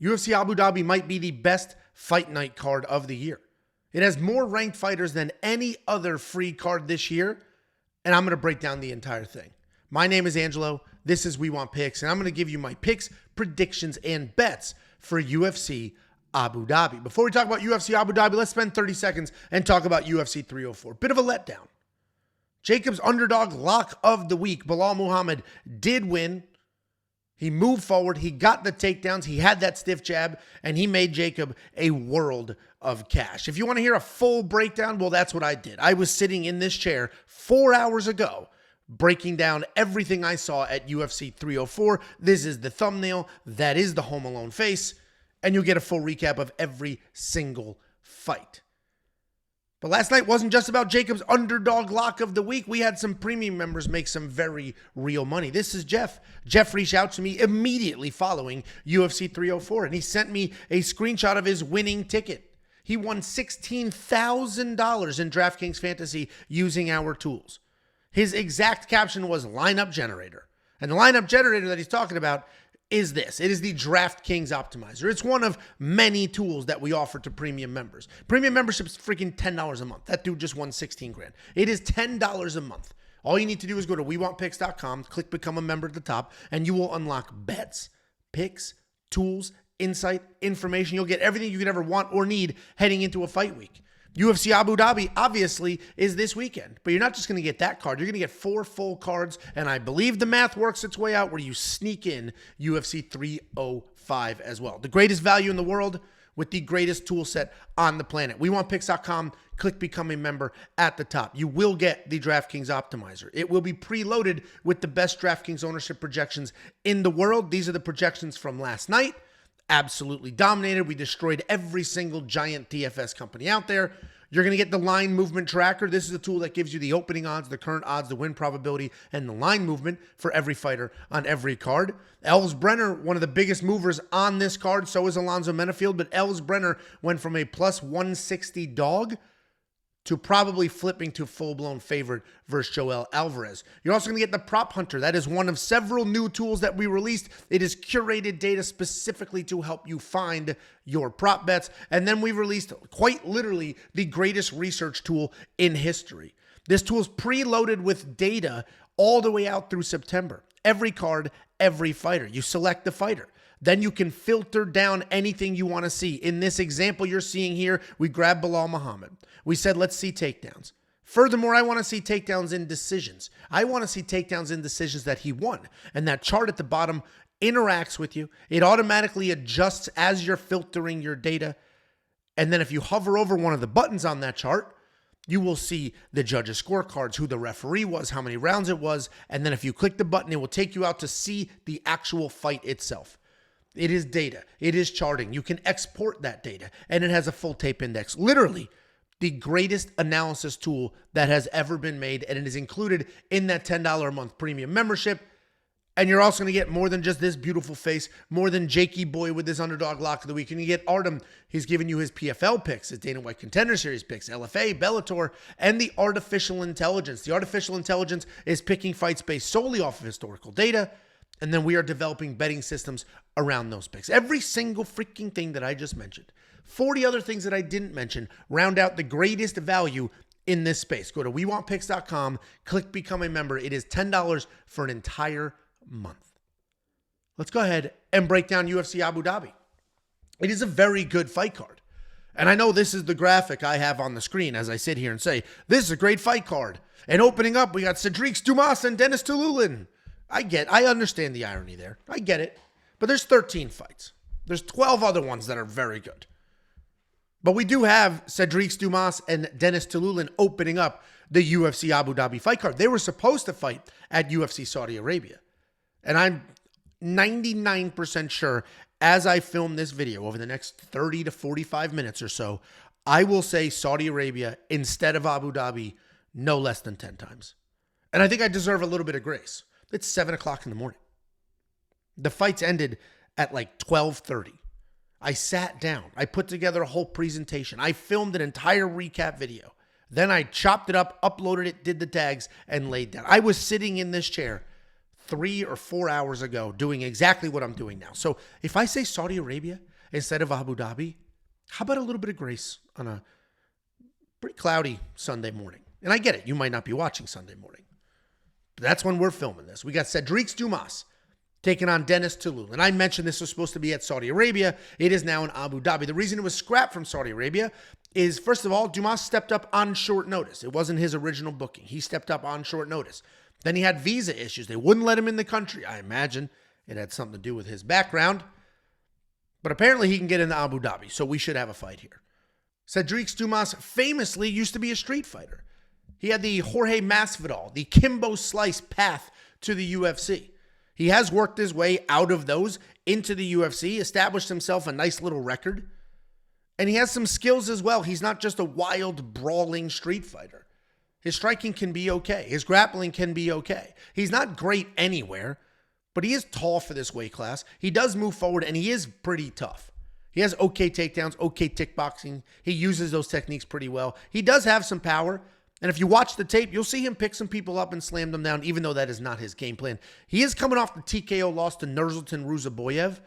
UFC Abu Dhabi might be the best fight night card of the year. It has more ranked fighters than any other free card this year, and I'm going to break down the entire thing. My name is Angelo. This is We Want Picks, and I'm going to give you my picks, predictions, and bets for UFC Abu Dhabi. Before we talk about UFC Abu Dhabi, let's spend 30 seconds and talk about UFC 304. Bit of a letdown. Jacob's underdog lock of the week, Belal Muhammad, did win. He moved forward. He got the takedowns. He had that stiff jab, and he made Jacob a world of cash. If you want to hear a full breakdown, well, that's what I did. I was sitting in this chair 4 hours ago, breaking down everything I saw at UFC 304. This is the thumbnail. That is the Home Alone face. And you'll get a full recap of every single fight. But last night wasn't just about Jacob's underdog lock of the week. We had some premium members make some very real money. This is Jeff. Jeff reached out to me immediately following UFC 304, and he sent me a screenshot of his winning ticket. He won $16,000 in DraftKings Fantasy using our tools. His exact caption was lineup generator. And the lineup generator that he's talking about is this. It is the DraftKings Optimizer. It's one of many tools that we offer to premium members. Premium membership is freaking $10 a month. That dude just won 16 grand. It is $10 a month. All you need to do is go to WeWantPicks.com, click Become a Member at the top, and you will unlock bets, picks, tools, insight, information. You'll get everything you could ever want or need heading into a fight week. UFC Abu Dhabi, obviously, is this weekend. But you're not just going to get that card. You're going to get 4 full cards. And I believe the math works its way out where you sneak in UFC 305 as well. The greatest value in the world with the greatest tool set on the planet. WeWantPicks.com. Click Become a Member at the top. You will get the DraftKings Optimizer. It will be preloaded with the best DraftKings ownership projections in the world. These are the projections from last night. Absolutely dominated. We destroyed every single giant DFS company out there. You're going to get the line movement tracker. This is a tool that gives you the opening odds, the current odds, the win probability, and the line movement for every fighter on every card. Elves Brener, one of the biggest movers on this card. So is Alonzo Menifield, but Elves Brener went from a plus 160 dog to probably flipping to full-blown favorite versus Joel Alvarez. You're also going to get the Prop Hunter. That is one of several new tools that we released. It is curated data specifically to help you find your prop bets. And then we released quite literally the greatest research tool in history. This tool is preloaded with data all the way out through September. Every card, every fighter. You select the fighter. Then you can filter down anything you want to see. In this example you're seeing here, we grabbed Belal Muhammad. We said, let's see takedowns. Furthermore, I want to see takedowns in decisions. I want to see takedowns in decisions that he won. And that chart at the bottom interacts with you. It automatically adjusts as you're filtering your data. And then if you hover over one of the buttons on that chart, you will see the judges' scorecards, who the referee was, how many rounds it was. And then if you click the button, it will take you out to see the actual fight itself. It is data. It is charting. You can export that data, and it has a full tape index. Literally, the greatest analysis tool that has ever been made, and it is included in that $10 a month premium membership. And you're also going to get more than just this beautiful face, more than Jakey Boy with this underdog lock of the week. And you get Artem. He's giving you his PFL picks, his Dana White Contender Series picks, LFA, Bellator, and the artificial intelligence. The artificial intelligence is picking fights based solely off of historical data. And then we are developing betting systems around those picks. Every single freaking thing that I just mentioned, 40 other things that I didn't mention, round out the greatest value in this space. Go to WeWantPicks.com, click Become a Member. It is $10 for an entire month. Let's go ahead and break down UFC Abu Dhabi. It is a very good fight card. And I know this is the graphic I have on the screen as I sit here and say, this is a great fight card. And opening up, we got Sedriques, Dumas, and Denis Tiuliulin. I understand the irony there. I get it. But there's 13 fights. There's 12 other ones that are very good. But we do have Sedriques, Dumas, and Denis Tiuliulin opening up the UFC Abu Dhabi fight card. They were supposed to fight at UFC Saudi Arabia. And I'm 99% sure as I film this video over the next 30 to 45 minutes or so, I will say Saudi Arabia instead of Abu Dhabi no less than 10 times. And I think I deserve a little bit of grace. It's 7 o'clock in the morning. The fights ended at like 12:30. I sat down. I put together a whole presentation. I filmed an entire recap video. Then I chopped it up, uploaded it, did the tags, and laid down. I was sitting in this chair 3 or 4 hours ago doing exactly what I'm doing now. So if I say Saudi Arabia, instead of Abu Dhabi, how about a little bit of grace on a pretty cloudy Sunday morning? And I get it. You might not be watching Sunday morning. But that's when we're filming this. We got Sedriques Dumas taking on Denis Tiuliulin. And I mentioned this was supposed to be at Saudi Arabia. It is now in Abu Dhabi. The reason it was scrapped from Saudi Arabia is, first of all, Dumas stepped up on short notice. It wasn't his original booking. He stepped up on short notice. Then he had visa issues. They wouldn't let him in the country. I imagine it had something to do with his background. But apparently he can get into Abu Dhabi, so we should have a fight here. Sedriques Dumas famously used to be a street fighter. He had the Jorge Masvidal, the Kimbo Slice path to the UFC. He has worked his way out of those into the UFC, established himself a nice little record. And he has some skills as well. He's not just a wild, brawling street fighter. His striking can be okay. His grappling can be okay. He's not great anywhere, but he is tall for this weight class. He does move forward, and he is pretty tough. He has okay takedowns, okay kickboxing. He uses those techniques pretty well. He does have some power. And if you watch the tape, you'll see him pick some people up and slam them down, even though that is not his game plan. He is coming off the TKO loss to Nurmagomedov,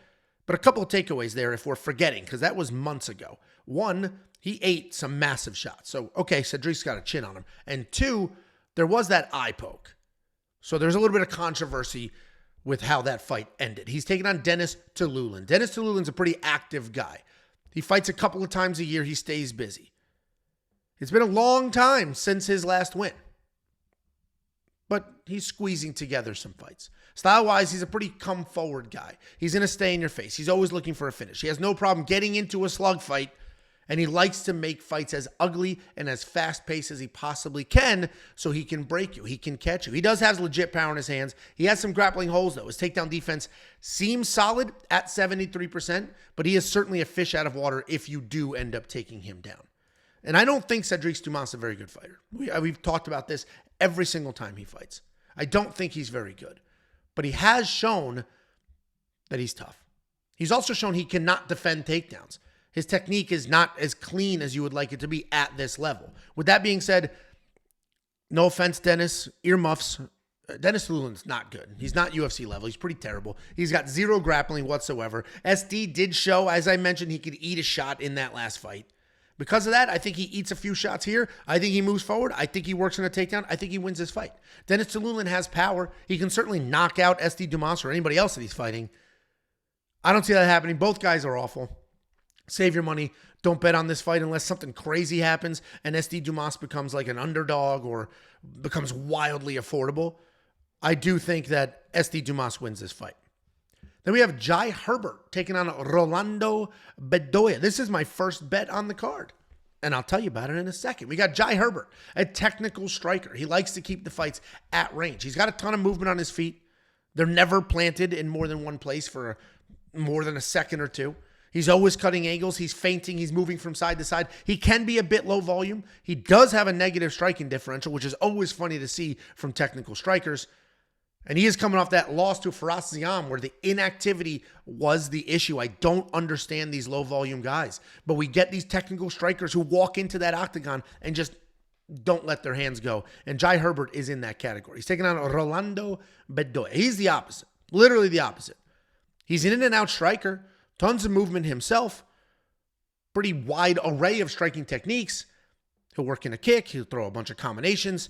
but a couple of takeaways there if we're forgetting, because that was months ago. One, he ate some massive shots. So, okay, Sedriques got a chin on him. And two, there was that eye poke. So there's a little bit of controversy with how that fight ended. He's taking on Denis Tiuliulin. Denis Tiuliulin's a pretty active guy. He fights a couple of times a year. He stays busy. It's been a long time since his last win. But he's squeezing together some fights. Style-wise, he's a pretty come-forward guy. He's going to stay in your face. He's always looking for a finish. He has no problem getting into a slug fight, and he likes to make fights as ugly and as fast-paced as he possibly can so he can break you. He can catch you. He does have legit power in his hands. He has some grappling holes, though. His takedown defense seems solid at 73%, but he is certainly a fish out of water if you do end up taking him down. And I don't think Sedriques Dumas is a very good fighter. We've talked about this every single time he fights. I don't think he's very good. But he has shown that he's tough. He's also shown he cannot defend takedowns. His technique is not as clean as you would like it to be at this level. With that being said, no offense, Denis, earmuffs. Denis Tiuliulin's not good. He's not UFC level. He's pretty terrible. He's got zero grappling whatsoever. SD did show, as I mentioned, he could eat a shot in that last fight. Because of that, I think he eats a few shots here. I think he moves forward. I think he works in a takedown. I think he wins this fight. Denis Tiuliulin has power. He can certainly knock out SD Dumas or anybody else that he's fighting. I don't see that happening. Both guys are awful. Save your money. Don't bet on this fight unless something crazy happens and SD Dumas becomes like an underdog or becomes wildly affordable. I do think that SD Dumas wins this fight. Then we have Jai Herbert taking on Rolando Bedoya. This is my first bet on the card, and I'll tell you about it in a second. We got Jai Herbert, a technical striker. He likes to keep the fights at range. He's got a ton of movement on his feet. They're never planted in more than one place for more than a second or two. He's always cutting angles. He's feinting. He's moving from side to side. He can be a bit low volume. He does have a negative striking differential, which is always funny to see from technical strikers. And he is coming off that loss to Faraz Ziam where the inactivity was the issue. I don't understand these low-volume guys. But we get these technical strikers who walk into that octagon and just don't let their hands go. And Jai Herbert is in that category. He's taking on Rolando Bedoya. He's the opposite. Literally the opposite. He's an in-and-out striker. Tons of movement himself. Pretty wide array of striking techniques. He'll work in a kick. He'll throw a bunch of combinations.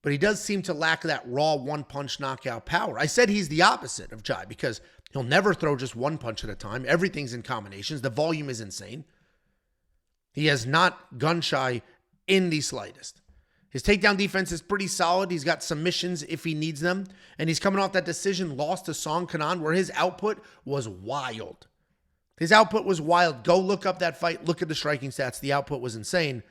But he does seem to lack that raw one-punch knockout power. I said he's the opposite of Jai because he'll never throw just one punch at a time. Everything's in combinations. The volume is insane. He is not gun-shy in the slightest. His takedown defense is pretty solid. He's got submissions if he needs them. And he's coming off that decision loss to Song Kanan where his output was wild. His output was wild. Go look up that fight. Look at the striking stats. The output was insane.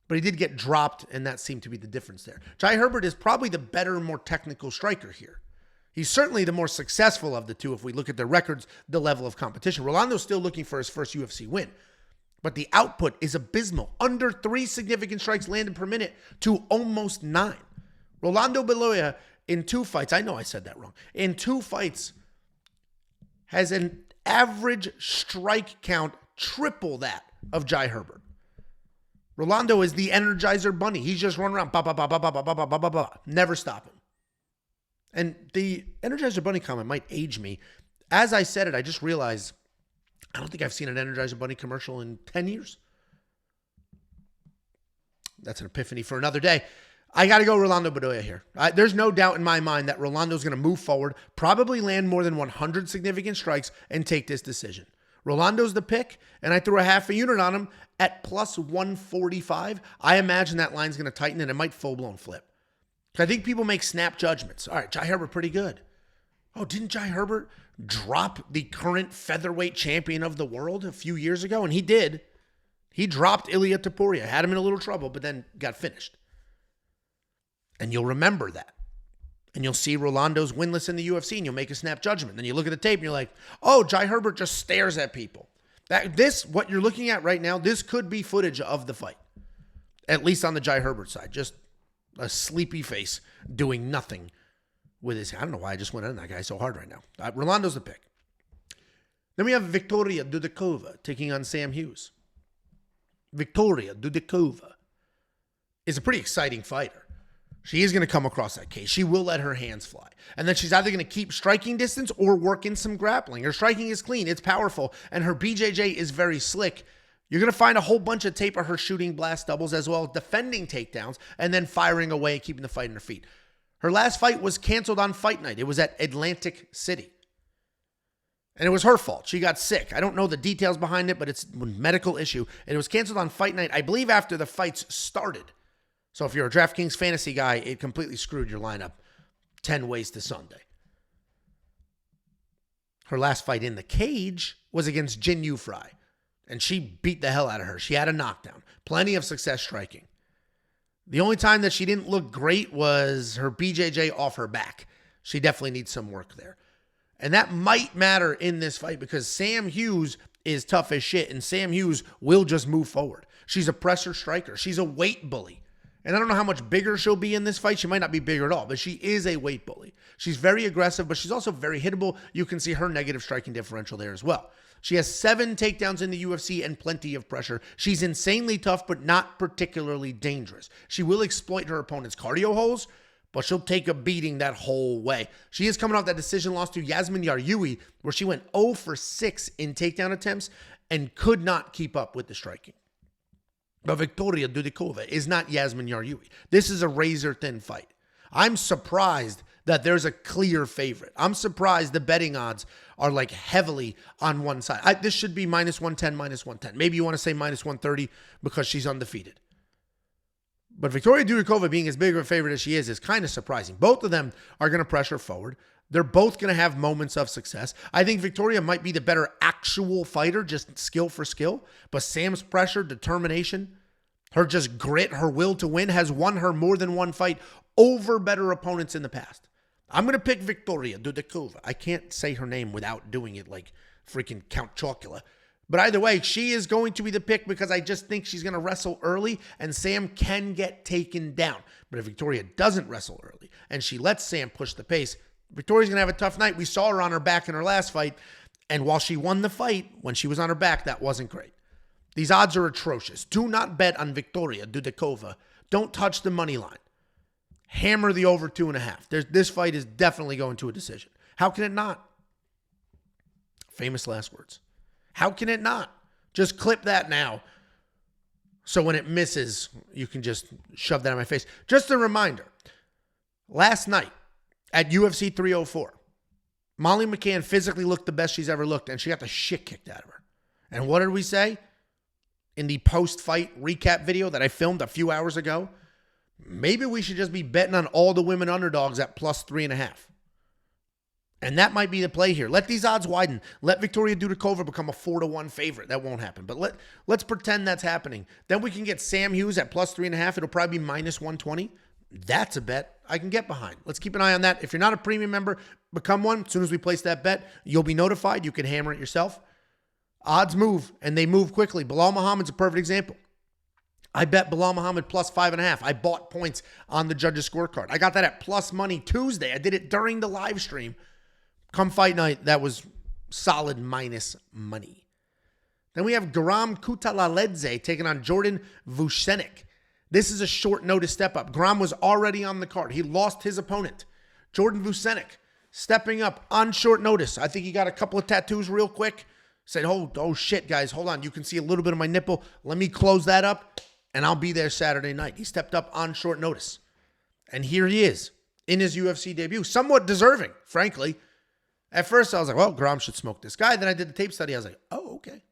But he did get dropped, and that seemed to be the difference there. Jai Herbert is probably the better, more technical striker here. He's certainly the more successful of the two if we look at their records, the level of competition. Rolando's still looking for his first UFC win. But the output is abysmal. Under 3 significant strikes landed per minute to almost 9. Rolando Bedoya in 2 fights, I know I said that wrong, in 2 fights has an average strike count triple that of Jai Herbert. Rolando is the Energizer Bunny. He's just running around, never stop him. And the Energizer Bunny comment might age me. As I said it, I just realized I don't think I've seen an Energizer Bunny commercial in 10 years. That's an epiphany for another day. I got to go Rolando Bedoya here. There's no doubt in my mind that Rolando's going to move forward, probably land more than 100 significant strikes, and take this decision. Rolando's the pick, and I threw a half a unit on him at plus 145. I imagine that line's going to tighten, and it might full-blown flip. I think people make snap judgments. All right, Jai Herbert pretty good. Oh, didn't Jai Herbert drop the current featherweight champion of the world a few years ago? And he did. He dropped Ilia Topuria, had him in a little trouble, but then got finished. And you'll remember that. And you'll see Rolando's winless in the UFC, and you'll make a snap judgment. Then you look at the tape, and you're like, oh, Jai Herbert just stares at people. What you're looking at right now, this could be footage of the fight. At least on the Jai Herbert side. Just a sleepy face doing nothing with his... I don't know why I just went on that guy so hard right now. Rolando's the pick. Then we have Victoria Dudakova taking on Sam Hughes. Victoria Dudakova is a pretty exciting fighter. She is going to come across that cage. She will let her hands fly. And then she's either going to keep striking distance or work in some grappling. Her striking is clean. It's powerful. And her BJJ is very slick. You're going to find a whole bunch of tape of her shooting blast doubles as well as defending takedowns and then firing away and keeping the fight on her feet. Her last fight was canceled on fight night. It was at Atlantic City. And it was her fault. She got sick. I don't know the details behind it, but it's a medical issue. And it was canceled on fight night, I believe, after the fights started. So if you're a DraftKings fantasy guy, it completely screwed your lineup 10 ways to Sunday. Her last fight in the cage was against Jin Yu Fry. And she beat the hell out of her. She had a knockdown. Plenty of success striking. The only time that she didn't look great was her BJJ off her back. She definitely needs some work there. And that might matter in this fight because Sam Hughes is tough as shit. And Sam Hughes will just move forward. She's a presser striker. She's a weight bully. And I don't know how much bigger she'll be in this fight. She might not be bigger at all, but she is a weight bully. She's very aggressive, but she's also very hittable. You can see her negative striking differential there as well. She has 7 takedowns in the UFC and plenty of pressure. She's insanely tough, but not particularly dangerous. She will exploit her opponent's cardio holes, but she'll take a beating that whole way. She is coming off that decision loss to Yasmin Yaryui, where she went 0 for 6 in takedown attempts and could not keep up with the striking. But Victoria Dudakova is not Yasmin Yaryui. This is a razor-thin fight. I'm surprised that there's a clear favorite. I'm surprised the betting odds are like heavily on one side. This should be minus 110, minus 110. Maybe you want to say minus 130 because she's undefeated. But Victoria Dudakova being as big of a favorite as she is kind of surprising. Both of them are going to pressure forward. They're both going to have moments of success. I think Victoria might be the better actual fighter, just skill for skill. But Sam's pressure, determination, her just grit, her will to win has won her more than one fight over better opponents in the past. I'm going to pick Victoria Dudakova. I can't say her name without doing it like freaking Count Chocula. But either way, she is going to be the pick because I just think she's going to wrestle early and Sam can get taken down. But if Victoria doesn't wrestle early and she lets Sam push the pace, Victoria's going to have a tough night. We saw her on her back in her last fight. And while she won the fight, when she was on her back, that wasn't great. These odds are atrocious. Do not bet on Victoria Dudakova. Don't touch the money line. Hammer the over 2.5. This fight is definitely going to a decision. How can it not? Famous last words. How can it not? Just clip that now. So when it misses, you can just shove that in my face. Just a reminder. Last night at UFC 304, Molly McCann physically looked the best she's ever looked, and she got the shit kicked out of her. And what did we say? In the post-fight recap video that I filmed a few hours ago, maybe we should just be betting on all the women underdogs at plus 3.5. And that might be the play here. Let these odds widen. Let Victoria Dudakova become a 4-1 favorite. That won't happen. But let's pretend that's happening. Then we can get Sam Hughes at plus 3.5. It'll probably be minus 120. That's a bet I can get behind. Let's keep an eye on that. If you're not a premium member, become one. As soon as we place that bet, you'll be notified. You can hammer it yourself. Odds move, and they move quickly. Bilal Muhammad's a perfect example. I bet Bilal Muhammad plus 5.5. I bought points on the judges' scorecard. I got that at plus money Tuesday. I did it during the live stream. Come fight night, that was solid minus money. Then we have Guram Kutateladze taking on Jordan Vucenic. This is a short notice step up. Guram was already on the card. He lost his opponent. Jordan Vucenic stepping up on short notice. I think he got a couple of tattoos real quick. Said, oh shit, guys, hold on. You can see a little bit of my nipple. Let me close that up, and I'll be there Saturday night. He stepped up on short notice. And here he is in his UFC debut. Somewhat deserving, frankly. At first, I was like, well, Guram should smoke this guy. Then I did the tape study. I was like, oh, okay.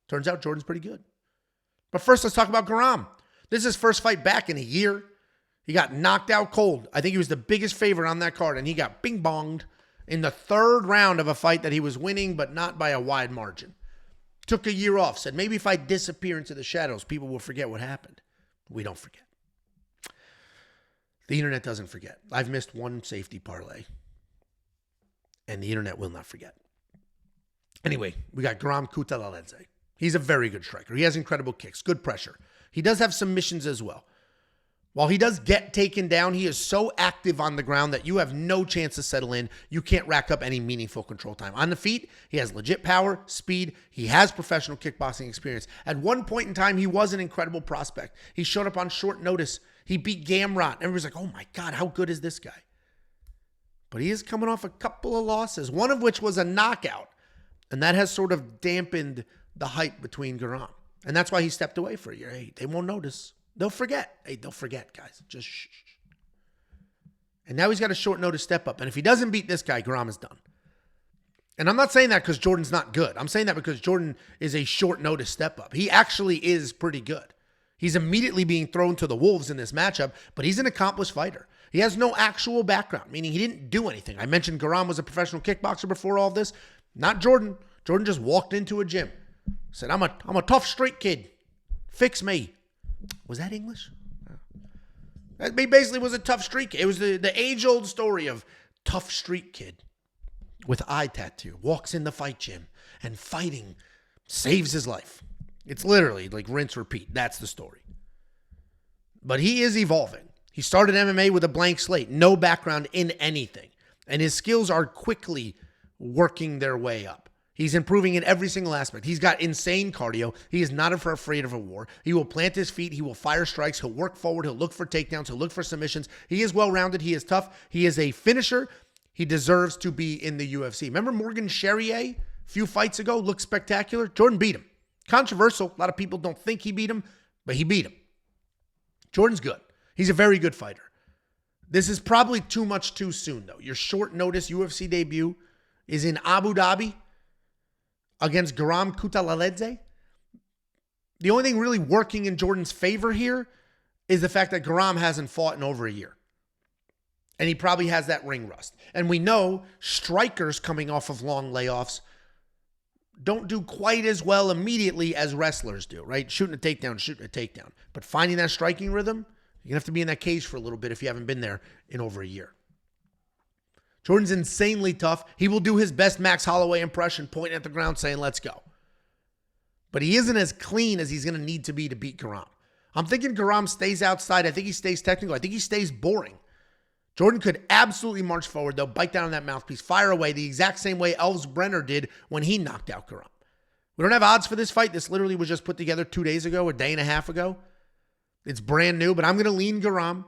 Turns out Jordan's pretty good. But first, let's talk about Guram. This is his first fight back in a year. He got knocked out cold. I think he was the biggest favorite on that card, and he got bing-bonged in the third round of a fight that he was winning, but not by a wide margin. Took a year off. Said, maybe if I disappear into the shadows, people will forget what happened. We don't forget. The internet doesn't forget. I've missed one safety parlay, and the internet will not forget. Anyway, we got Guram Kutateladze. He's a very good striker. He has incredible kicks, good pressure. He does have submissions as well. While he does get taken down, he is so active on the ground that you have no chance to settle in. You can't rack up any meaningful control time. On the feet, he has legit power, speed. He has professional kickboxing experience. At one point in time, he was an incredible prospect. He showed up on short notice. He beat Gamrot. Everybody's like, oh my God, how good is this guy? But he is coming off a couple of losses, one of which was a knockout. And that has sort of dampened the hype between Guram. And that's why he stepped away for a year. Hey, they won't notice. They'll forget. Hey, they'll forget, guys. Just shh. And now he's got a short notice step up. And if he doesn't beat this guy, Guram is done. And I'm not saying that because Jordan's not good. I'm saying that because Jordan is a short notice step up. He actually is pretty good. He's immediately being thrown to the wolves in this matchup, but he's an accomplished fighter. He has no actual background, meaning he didn't do anything. I mentioned Guram was a professional kickboxer before all this. Not Jordan. Jordan just walked into a gym. Said, I'm a tough street kid. Fix me. Was that English? That basically was a tough street kid. It was the age-old story of tough street kid with eye tattoo. Walks in the fight gym and fighting saves his life. It's literally like rinse, repeat. That's the story. But he is evolving. He started MMA with a blank slate. No background in anything. And his skills are quickly working their way up. He's improving in every single aspect. He's got insane cardio. He is not afraid of a war. He will plant his feet. He will fire strikes. He'll work forward. He'll look for takedowns. He'll look for submissions. He is well-rounded. He is tough. He is a finisher. He deserves to be in the UFC. Remember Morgan Charrier a few fights ago? Looked spectacular. Jordan beat him. Controversial. A lot of people don't think he beat him, but he beat him. Jordan's good. He's a very good fighter. This is probably too much too soon, though. Your short notice UFC debut is in Abu Dhabi against Guram Kutateladze. The only thing really working in Jordan's favor here is the fact that Guram hasn't fought in over a year. And he probably has that ring rust. And we know strikers coming off of long layoffs don't do quite as well immediately as wrestlers do, right? Shooting a takedown. But finding that striking rhythm, you're going to have to be in that cage for a little bit if you haven't been there in over a year. Jordan's insanely tough. He will do his best Max Holloway impression, pointing at the ground, saying, let's go. But he isn't as clean as he's going to need to be to beat Guram. I'm thinking Guram stays outside. I think he stays technical. I think he stays boring. Jordan could absolutely march forward, though, bite down on that mouthpiece, fire away the exact same way Elves Brener did when he knocked out Guram. We don't have odds for this fight. This literally was just put together 2 days ago, a day and a half ago. It's brand new, but I'm going to lean Guram.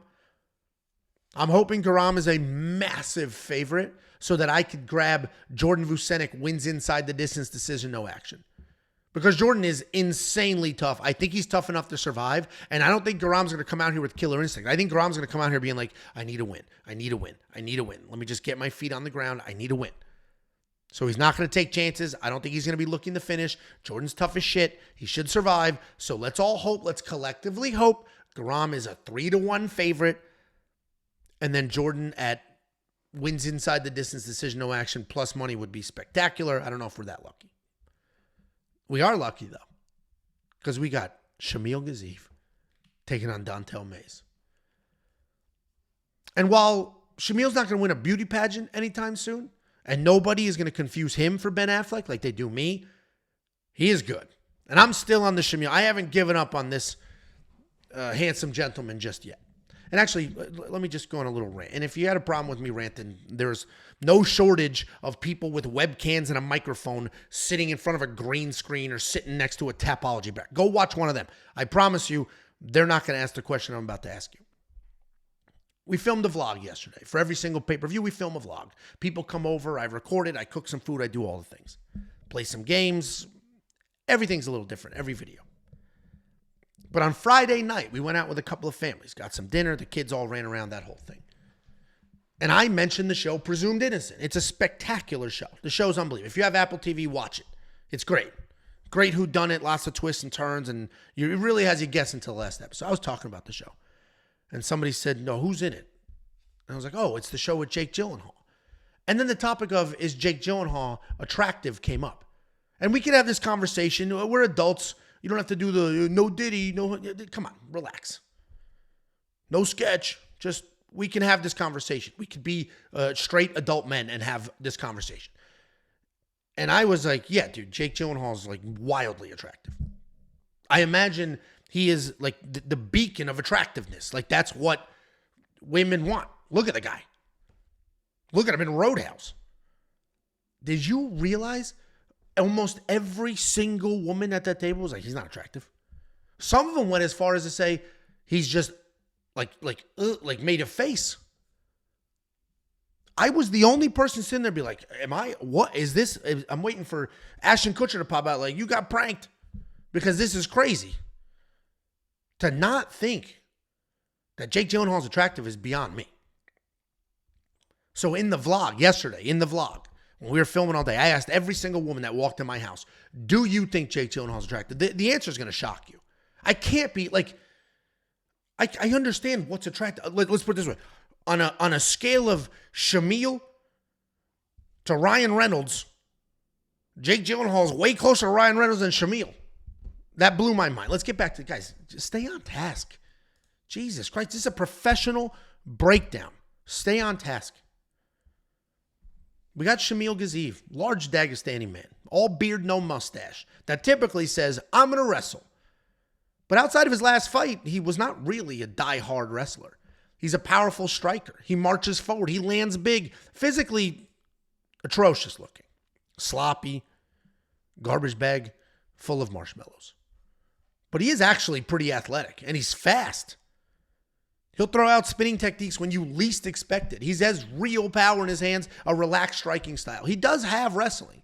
I'm hoping Guram is a massive favorite so that I could grab Jordan Vucenic wins inside the distance decision, no action. Because Jordan is insanely tough. I think he's tough enough to survive, and I don't think Guram's going to come out here with killer instinct. I think Guram's going to come out here being like, I need a win. I need a win. I need a win. Let me just get my feet on the ground. I need a win. So he's not going to take chances. I don't think he's going to be looking to finish. Jordan's tough as shit. He should survive. So let's all hope, let's collectively hope Guram is a 3-1 favorite. And then Jordan at wins inside the distance decision, no action, plus money would be spectacular. I don't know if we're that lucky. We are lucky, though, because we got Shamil Gaziev taking on DonTale Mays. And while Shamil's not going to win a beauty pageant anytime soon, and nobody is going to confuse him for Ben Affleck like they do me, he is good. And I'm still on the Shamil. I haven't given up on this handsome gentleman just yet. And actually, let me just go on a little rant. And if you had a problem with me ranting, there's no shortage of people with webcams and a microphone sitting in front of a green screen or sitting next to a Tapology back. Go watch one of them. I promise you, they're not going to ask the question I'm about to ask you. We filmed a vlog yesterday. For every single pay-per-view, we film a vlog. People come over, I record it, I cook some food, I do all the things. play some games. Everything's a little different, every video. But on Friday night, we went out with a couple of families, got some dinner. The kids all ran around, that whole thing. And I mentioned the show Presumed Innocent. It's a spectacular show. The show's unbelievable. If you have Apple TV, watch it. It's great. Great whodunit, lots of twists and turns, and it really has you guessing until the last episode. I was talking about the show. And somebody said, no, who's in it? And I was like, oh, it's the show with Jake Gyllenhaal. And then the topic of, is Jake Gyllenhaal attractive, came up. And we can have this conversation. We're adults. You don't have to do the no Diddy, no, come on, relax. No sketch. Just, we can have this conversation. We could be straight adult men and have this conversation. And I was like, yeah, dude, Jake Gyllenhaal is like wildly attractive. I imagine he is like the beacon of attractiveness. Like that's what women want. Look at the guy. Look at him in Roadhouse. Did you realize almost every single woman at that table was like, he's not attractive? Some of them went as far as to say he's just like made a face. I was the only person sitting there be like, what is this? I'm waiting for Ashton Kutcher to pop out like, you got pranked because this is crazy. To not think that Jake Gyllenhaal is attractive is beyond me. So in the vlog, yesterday, when we were filming all day, I asked every single woman that walked in my house, do you think Jake Gyllenhaal is attractive? The answer is going to shock you. I can't be like, I understand what's attractive. Let's put it this way. On a scale of Shamil to Ryan Reynolds, Jake Gyllenhaal is way closer to Ryan Reynolds than Shamil. That blew my mind. Let's get back to the guys. Just stay on task. Jesus Christ, this is a professional breakdown. Stay on task. We got Shamil Gaziev, large Dagestani man, all beard, no mustache, that typically says, I'm going to wrestle. But outside of his last fight, he was not really a die-hard wrestler. He's a powerful striker. He marches forward. He lands big. Physically atrocious looking. Sloppy. Garbage bag full of marshmallows. But he is actually pretty athletic. And he's fast. He'll throw out spinning techniques when you least expect it. He has real power in his hands. A relaxed striking style. He does have wrestling.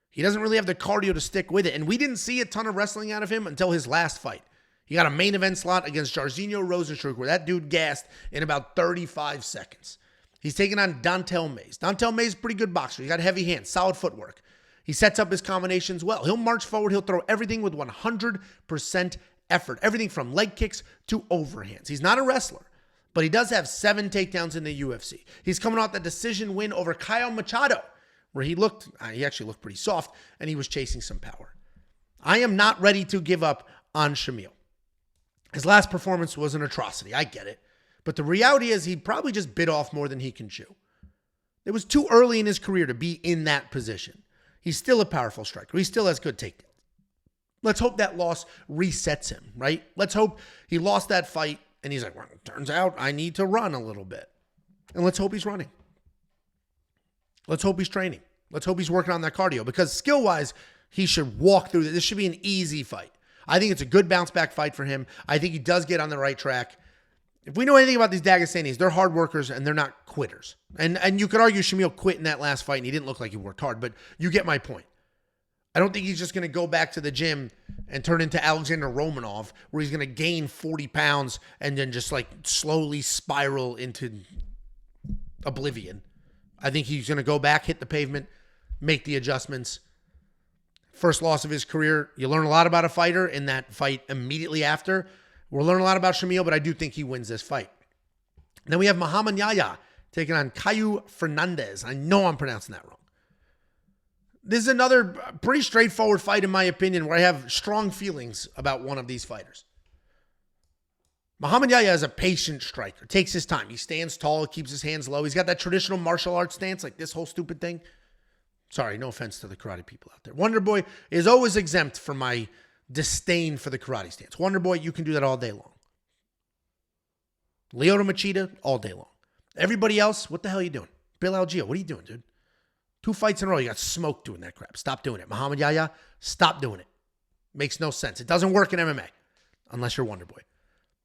He doesn't really have the cardio to stick with it. And we didn't see a ton of wrestling out of him until his last fight. He got a main event slot against Jairzinho Rozenstruik where that dude gassed in about 35 seconds. He's taking on DonTale Mayes. DonTale Mayes is a pretty good boxer. He got heavy hands, solid footwork. He sets up his combinations well. He'll march forward. He'll throw everything with 100% effort. Everything from leg kicks to overhands. He's not a wrestler, but he does have 7 takedowns in the UFC. He's coming off that decision win over Kyle Machado, where he actually looked pretty soft, and he was chasing some power. I am not ready to give up on Shamil. His last performance was an atrocity. I get it. But the reality is he probably just bit off more than he can chew. It was too early in his career to be in that position. He's still a powerful striker. He still has good takedowns. Let's hope that loss resets him, right? Let's hope he lost that fight and he's like, well, it turns out I need to run a little bit. And let's hope he's running. Let's hope he's training. Let's hope he's working on that cardio because skill-wise, he should walk through this. This should be an easy fight. I think it's a good bounce-back fight for him. I think he does get on the right track. If we know anything about these Dagestanis, they're hard workers and they're not quitters. And you could argue Shamil quit in that last fight and he didn't look like he worked hard, but you get my point. I don't think he's just going to go back to the gym and turn into Alexander Romanov where he's going to gain 40 pounds and then just like slowly spiral into oblivion. I think he's going to go back, hit the pavement, make the adjustments. First loss of his career. You learn a lot about a fighter in that fight immediately after. We'll learn a lot about Shamil, but I do think he wins this fight. Then we have Muhammad Yahya taking on Kaue Fernandes. I know I'm pronouncing that wrong. This is another pretty straightforward fight in my opinion where I have strong feelings about one of these fighters. Muhammad Yahya is a patient striker. Takes his time. He stands tall, keeps his hands low. He's got that traditional martial arts stance, like this whole stupid thing. Sorry, no offense to the karate people out there. Wonder Boy is always exempt from my disdain for the karate stance. Wonder Boy, you can do that all day long. Lyoto Machida, all day long. Everybody else, what the hell are you doing? Bill Algeo, what are you doing, dude? 2 fights in a row, you got smoked doing that crap. Stop doing it. Muhammad Yahya, stop doing it. Makes no sense. It doesn't work in MMA unless you're Wonder Boy.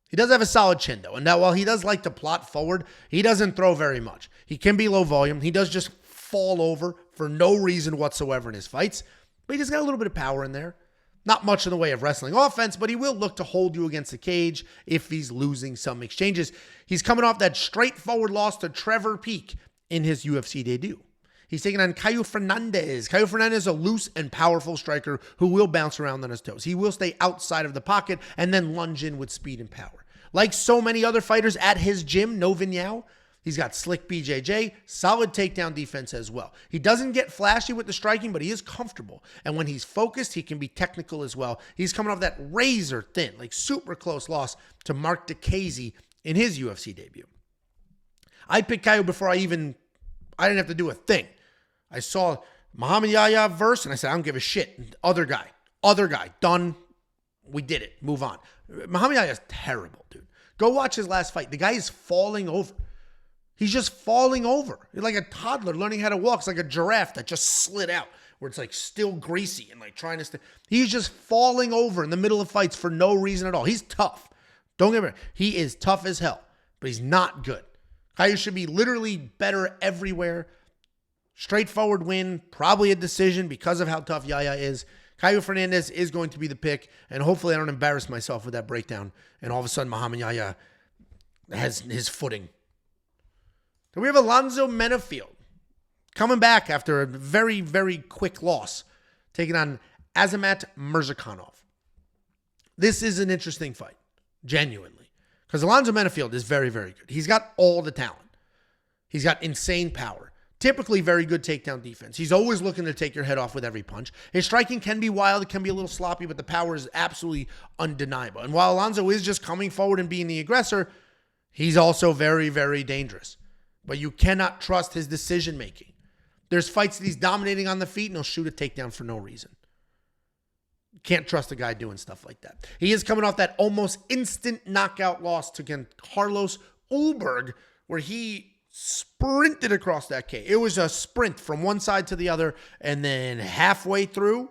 He does have a solid chin, though. And now, while he does like to plot forward, he doesn't throw very much. He can be low volume. He does just fall over for no reason whatsoever in his fights. But he just got a little bit of power in there. Not much in the way of wrestling offense, but he will look to hold you against the cage if he's losing some exchanges. He's coming off that straightforward loss to Trevor Peek in his UFC debut. He's taking on Kaue Fernandes. Kaue Fernandes is a loose and powerful striker who will bounce around on his toes. He will stay outside of the pocket and then lunge in with speed and power. Like so many other fighters at his gym, No Vinyao, he's got slick BJJ, solid takedown defense as well. He doesn't get flashy with the striking, but he is comfortable. And when he's focused, he can be technical as well. He's coming off that razor thin, like super close loss to Mark DeCasey in his UFC debut. I picked Kaue before I didn't have to do a thing. I saw Muhammad Yahya verse, and I said, I don't give a shit. Other guy, done. We did it. Move on. Muhammad Yahya is terrible, dude. Go watch his last fight. The guy is falling over. He's just falling over. He's like a toddler learning how to walk. It's like a giraffe that just slid out, where it's like still greasy and like trying to He's just falling over in the middle of fights for no reason at all. He's tough. Don't get me wrong. He is tough as hell, but he's not good. Kaue should be literally better everywhere. Straightforward win, probably a decision because of how tough Yahya is. Kaue Fernandes is going to be the pick, and hopefully I don't embarrass myself with that breakdown, and all of a sudden Muhammad Yahya has his footing. Then we have Alonzo Menifield coming back after a very, very quick loss, taking on Azamat Murzakanov. This is an interesting fight, genuinely, because Alonzo Menifield is very, very good. He's got all the talent. He's got insane power. Typically very good takedown defense. He's always looking to take your head off with every punch. His striking can be wild. It can be a little sloppy, but the power is absolutely undeniable. And while Alonzo is just coming forward and being the aggressor, he's also very, very dangerous. But you cannot trust his decision-making. There's fights that he's dominating on the feet, and he'll shoot a takedown for no reason. You can't trust a guy doing stuff like that. He is coming off that almost instant knockout loss to Carlos Ulberg, where he sprinted across that cage. It was a sprint from one side to the other, and then halfway through,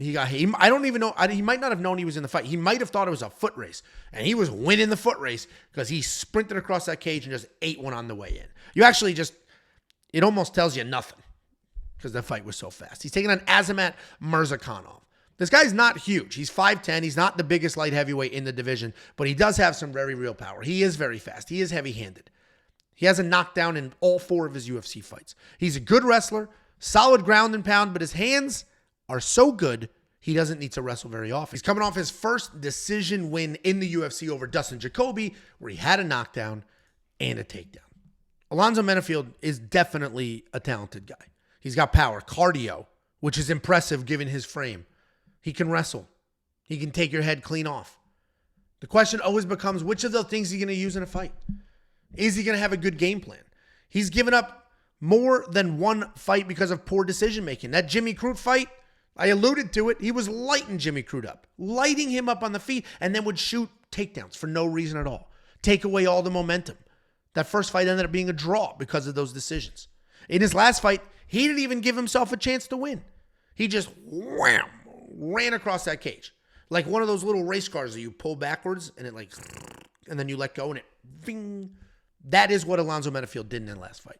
I don't even know, he might not have known he was in the fight. He might have thought it was a foot race, and he was winning the foot race because he sprinted across that cage and just ate one on the way in. It almost tells you nothing because the fight was so fast. He's taking on Azamat Murzakanov. This guy's not huge. He's 5'10". He's not the biggest light heavyweight in the division, but he does have some very real power. He is very fast. He is heavy-handed. He has a knockdown in all 4 of his UFC fights. He's a good wrestler, solid ground and pound, but his hands are so good, he doesn't need to wrestle very often. He's coming off his first decision win in the UFC over Dustin Jacoby, where he had a knockdown and a takedown. Alonzo Menifield is definitely a talented guy. He's got power, cardio, which is impressive given his frame. He can wrestle. He can take your head clean off. The question always becomes, which of those things is he going to use in a fight? Is he going to have a good game plan? He's given up more than one fight because of poor decision-making. That Jimmy Crute fight, I alluded to it. He was lighting Jimmy Crute up, lighting him up on the feet, and then would shoot takedowns for no reason at all. Take away all the momentum. That first fight ended up being a draw because of those decisions. In his last fight, he didn't even give himself a chance to win. He just ran across that cage. Like one of those little race cars that you pull backwards and and then you let go and it ving. That is what Alonzo Menifield did in the last fight.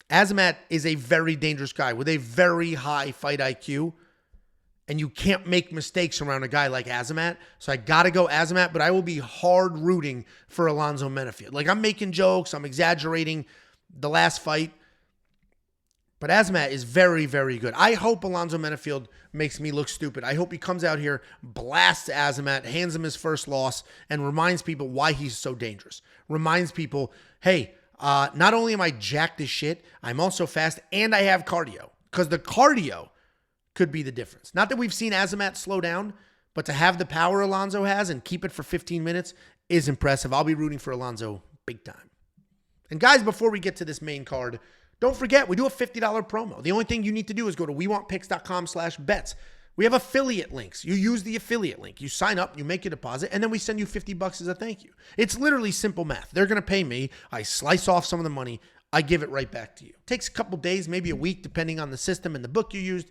Azamat is a very dangerous guy with a very high fight IQ, and you can't make mistakes around a guy like Azamat. So I got to go Azamat, but I will be hard rooting for Alonzo Menifield. Like, I'm making jokes, I'm exaggerating the last fight, but Azamat is very, very good. I hope Alonzo Menifield makes me look stupid. I hope he comes out here, blasts Azamat, hands him his first loss, and reminds people why he's so dangerous. Reminds people, hey, not only am I jacked as shit, I'm also fast, and I have cardio. Because the cardio could be the difference. Not that we've seen Azamat slow down, but to have the power Alonzo has and keep it for 15 minutes is impressive. I'll be rooting for Alonzo big time. And guys, before we get to this main card, don't forget, we do a $50 promo. The only thing you need to do is go to WeWantPicks.com/bets. We have affiliate links. You use the affiliate link. You sign up, you make a deposit, and then we send you $50 as a thank you. It's literally simple math. They're going to pay me. I slice off some of the money. I give it right back to you. It takes a couple days, maybe a week, depending on the system and the book you used.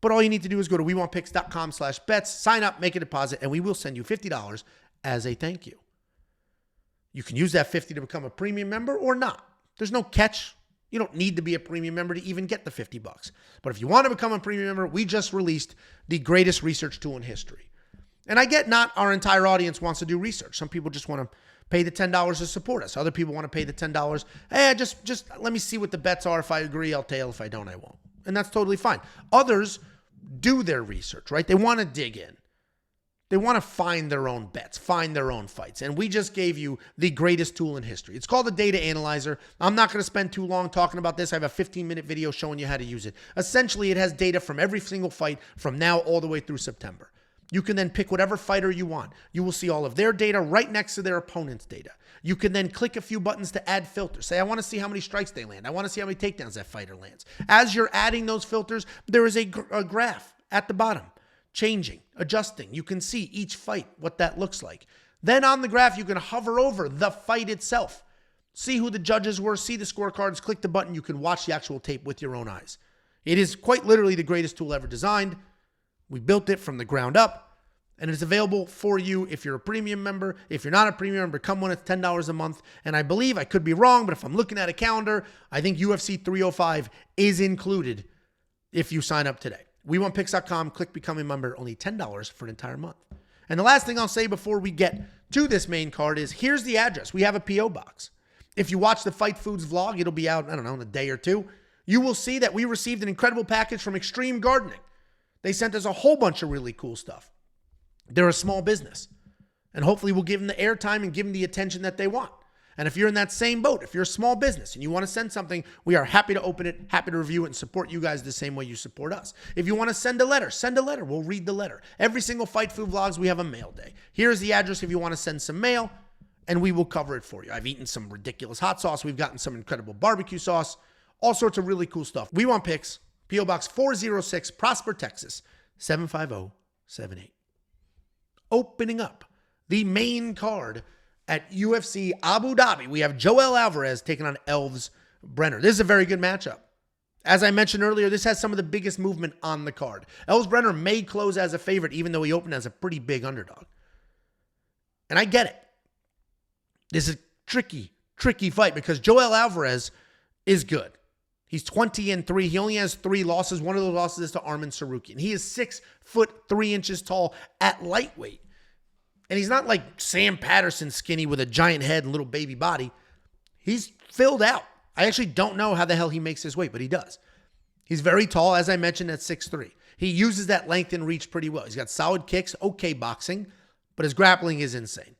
But all you need to do is go to WeWantPicks.com/bets, sign up, make a deposit, and we will send you $50 as a thank you. You can use that $50 to become a premium member or not. There's no catch. You don't need to be a premium member to even get the $50. But if you want to become a premium member, we just released the greatest research tool in history. And I get not our entire audience wants to do research. Some people just want to pay the $10 to support us. Other people want to pay the $10. Hey, just let me see what the bets are. If I agree, I'll tail. If I don't, I won't. And that's totally fine. Others do their research, right? They want to dig in. They want to find their own bets, find their own fights. And we just gave you the greatest tool in history. It's called the Data Analyzer. I'm not going to spend too long talking about this. I have a 15-minute video showing you how to use it. Essentially, it has data from every single fight from now all the way through September. You can then pick whatever fighter you want. You will see all of their data right next to their opponent's data. You can then click a few buttons to add filters. Say, I want to see how many strikes they land. I want to see how many takedowns that fighter lands. As you're adding those filters, there is a graph at the bottom, changing, adjusting. You can see each fight, what that looks like. Then on the graph, you can hover over the fight itself. See who the judges were, see the scorecards, click the button. You can watch the actual tape with your own eyes. It is quite literally the greatest tool ever designed. We built it from the ground up, and it's available for you if you're a premium member. If you're not a premium member, come one. It's $10 a month. And I believe, I could be wrong, but if I'm looking at a calendar, I think UFC 305 is included if you sign up today. WeWantPicks.com, click Become a Member, only $10 for an entire month. And the last thing I'll say before we get to this main card is, here's the address. We have a P.O. box. If you watch the Fight Foods vlog, it'll be out, I don't know, in a day or two. You will see that we received an incredible package from Extreme Gardening. They sent us a whole bunch of really cool stuff. They're a small business, and hopefully we'll give them the airtime and give them the attention that they want. And if you're in that same boat, if you're a small business and you want to send something, we are happy to open it, happy to review it, and support you guys the same way you support us. If you want to send a letter, send a letter. We'll read the letter. Every single Fight Food vlogs, we have a mail day. Here's the address if you want to send some mail, and we will cover it for you. I've eaten some ridiculous hot sauce. We've gotten some incredible barbecue sauce, all sorts of really cool stuff. We Want Picks, P.O. Box 406, Prosper, Texas, 75078. Opening up the main card at UFC Abu Dhabi, we have Joel Alvarez taking on Elves Brener. This is a very good matchup. As I mentioned earlier, this has some of the biggest movement on the card. Elves Brener may close as a favorite, even though he opened as a pretty big underdog. And I get it. This is a tricky fight because Joel Alvarez is good. He's 20-3. He only has 3 losses. One of those losses is to Arman Tsarukyan. He is 6'3" tall at lightweight. And he's not like Sam Patterson skinny with a giant head and little baby body. He's filled out. I actually don't know how the hell he makes his weight, but he does. He's very tall, as I mentioned, at 6'3". He uses that length and reach pretty well. He's got solid kicks, okay boxing, but his grappling is insane.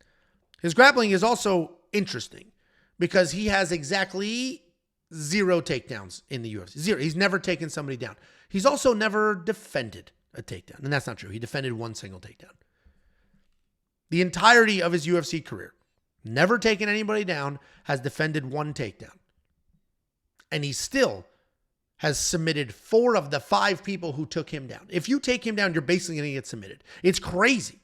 His grappling is also interesting because he has exactly 0 takedowns in the UFC. 0. He's never taken somebody down. He's also never defended a takedown, and that's not true. He defended 1 single takedown. The entirety of his UFC career, never taken anybody down, has defended 1 takedown. And he still has submitted 4 of the 5 people who took him down. If you take him down, you're basically going to get submitted. It's crazy.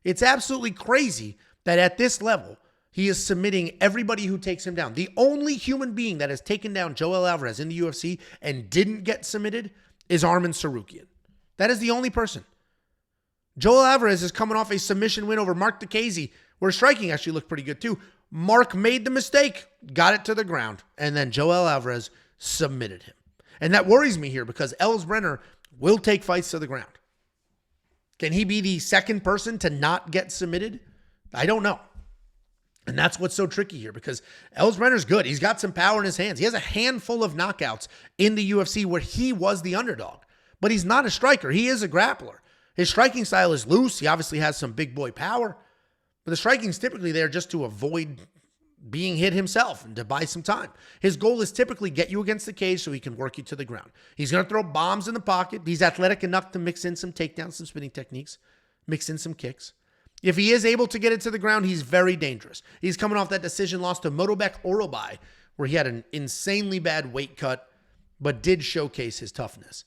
It's absolutely crazy that at this level, he is submitting everybody who takes him down. The only human being that has taken down Joel Alvarez in the UFC and didn't get submitted is Arman Tsarukyan. That is the only person. Joel Alvarez is coming off a submission win over Mark DeCasey, where striking actually looked pretty good too. Mark made the mistake, got it to the ground, and then Joel Alvarez submitted him. And that worries me here because Elves Brener will take fights to the ground. Can he be the second person to not get submitted? I don't know. And that's what's so tricky here because Elves Brener's good. He's got some power in his hands. He has a handful of knockouts in the UFC where he was the underdog. But he's not a striker. He is a grappler. His striking style is loose. He obviously has some big boy power. But the striking's typically there just to avoid being hit himself and to buy some time. His goal is typically get you against the cage so he can work you to the ground. He's going to throw bombs in the pocket. He's athletic enough to mix in some takedowns, some spinning techniques, mix in some kicks. If he is able to get it to the ground, he's very dangerous. He's coming off that decision loss to Motobek Orobai, where he had an insanely bad weight cut, but did showcase his toughness.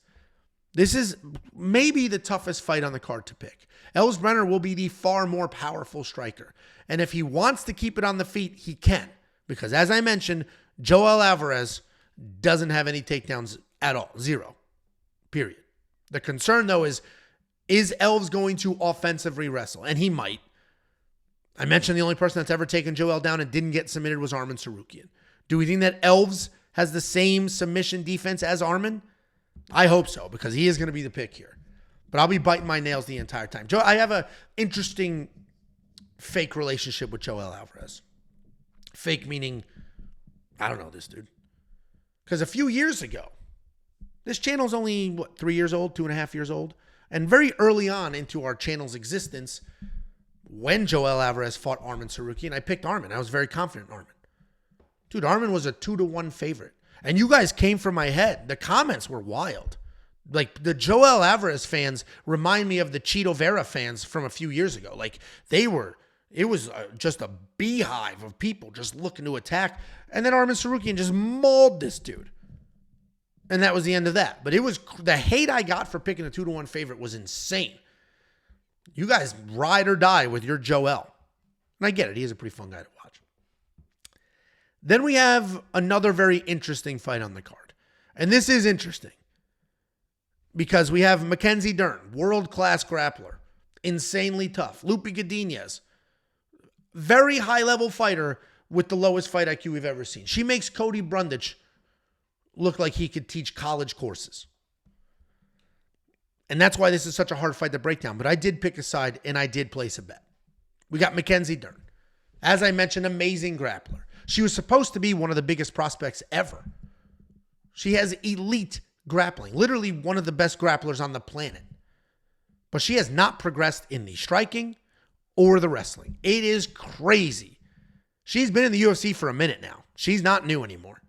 This is maybe the toughest fight on the card to pick. Elves Brener will be the far more powerful striker. And if he wants to keep it on the feet, he can. Because as I mentioned, Joel Alvarez doesn't have any takedowns at all. 0. Period. The concern, though, is Elves going to offensively wrestle? And he might. I mentioned the only person that's ever taken Joel down and didn't get submitted was Arman Tsarukyan. Do we think that Elves has the same submission defense as Arman? I hope so, because he is going to be the pick here. But I'll be biting my nails the entire time. I have an interesting fake relationship with Joel Alvarez. Fake meaning, I don't know this dude. Because a few years ago, this channel's only, 3 years old, 2.5 years old? And very early on into our channel's existence, when Joel Alvarez fought Arman Tsarukyan, I picked Arman. I was very confident in Arman. Dude, Arman was a 2-1 favorite. And you guys came for my head. The comments were wild. Like, the Joel Alvarez fans remind me of the Chito Vera fans from a few years ago. Like, it was just a beehive of people just looking to attack. And then Arman Tsarukyan just mauled this dude. And that was the end of that. But it was, the hate I got for picking a 2-1 favorite was insane. You guys ride or die with your Joel. And I get it. He is a pretty fun guy to watch. Then we have another very interesting fight on the card. And this is interesting. Because we have Mackenzie Dern, world-class grappler. Insanely tough. Lupi Godinez, very high-level fighter with the lowest fight IQ we've ever seen. She makes Cody Brundage look like he could teach college courses. And that's why this is such a hard fight to break down. But I did pick a side, and I did place a bet. We got Mackenzie Dern. As I mentioned, amazing grappler. She was supposed to be one of the biggest prospects ever. She has elite grappling. Literally one of the best grapplers on the planet. But she has not progressed in the striking or the wrestling. It is crazy. She's been in the UFC for a minute now. She's not new anymore.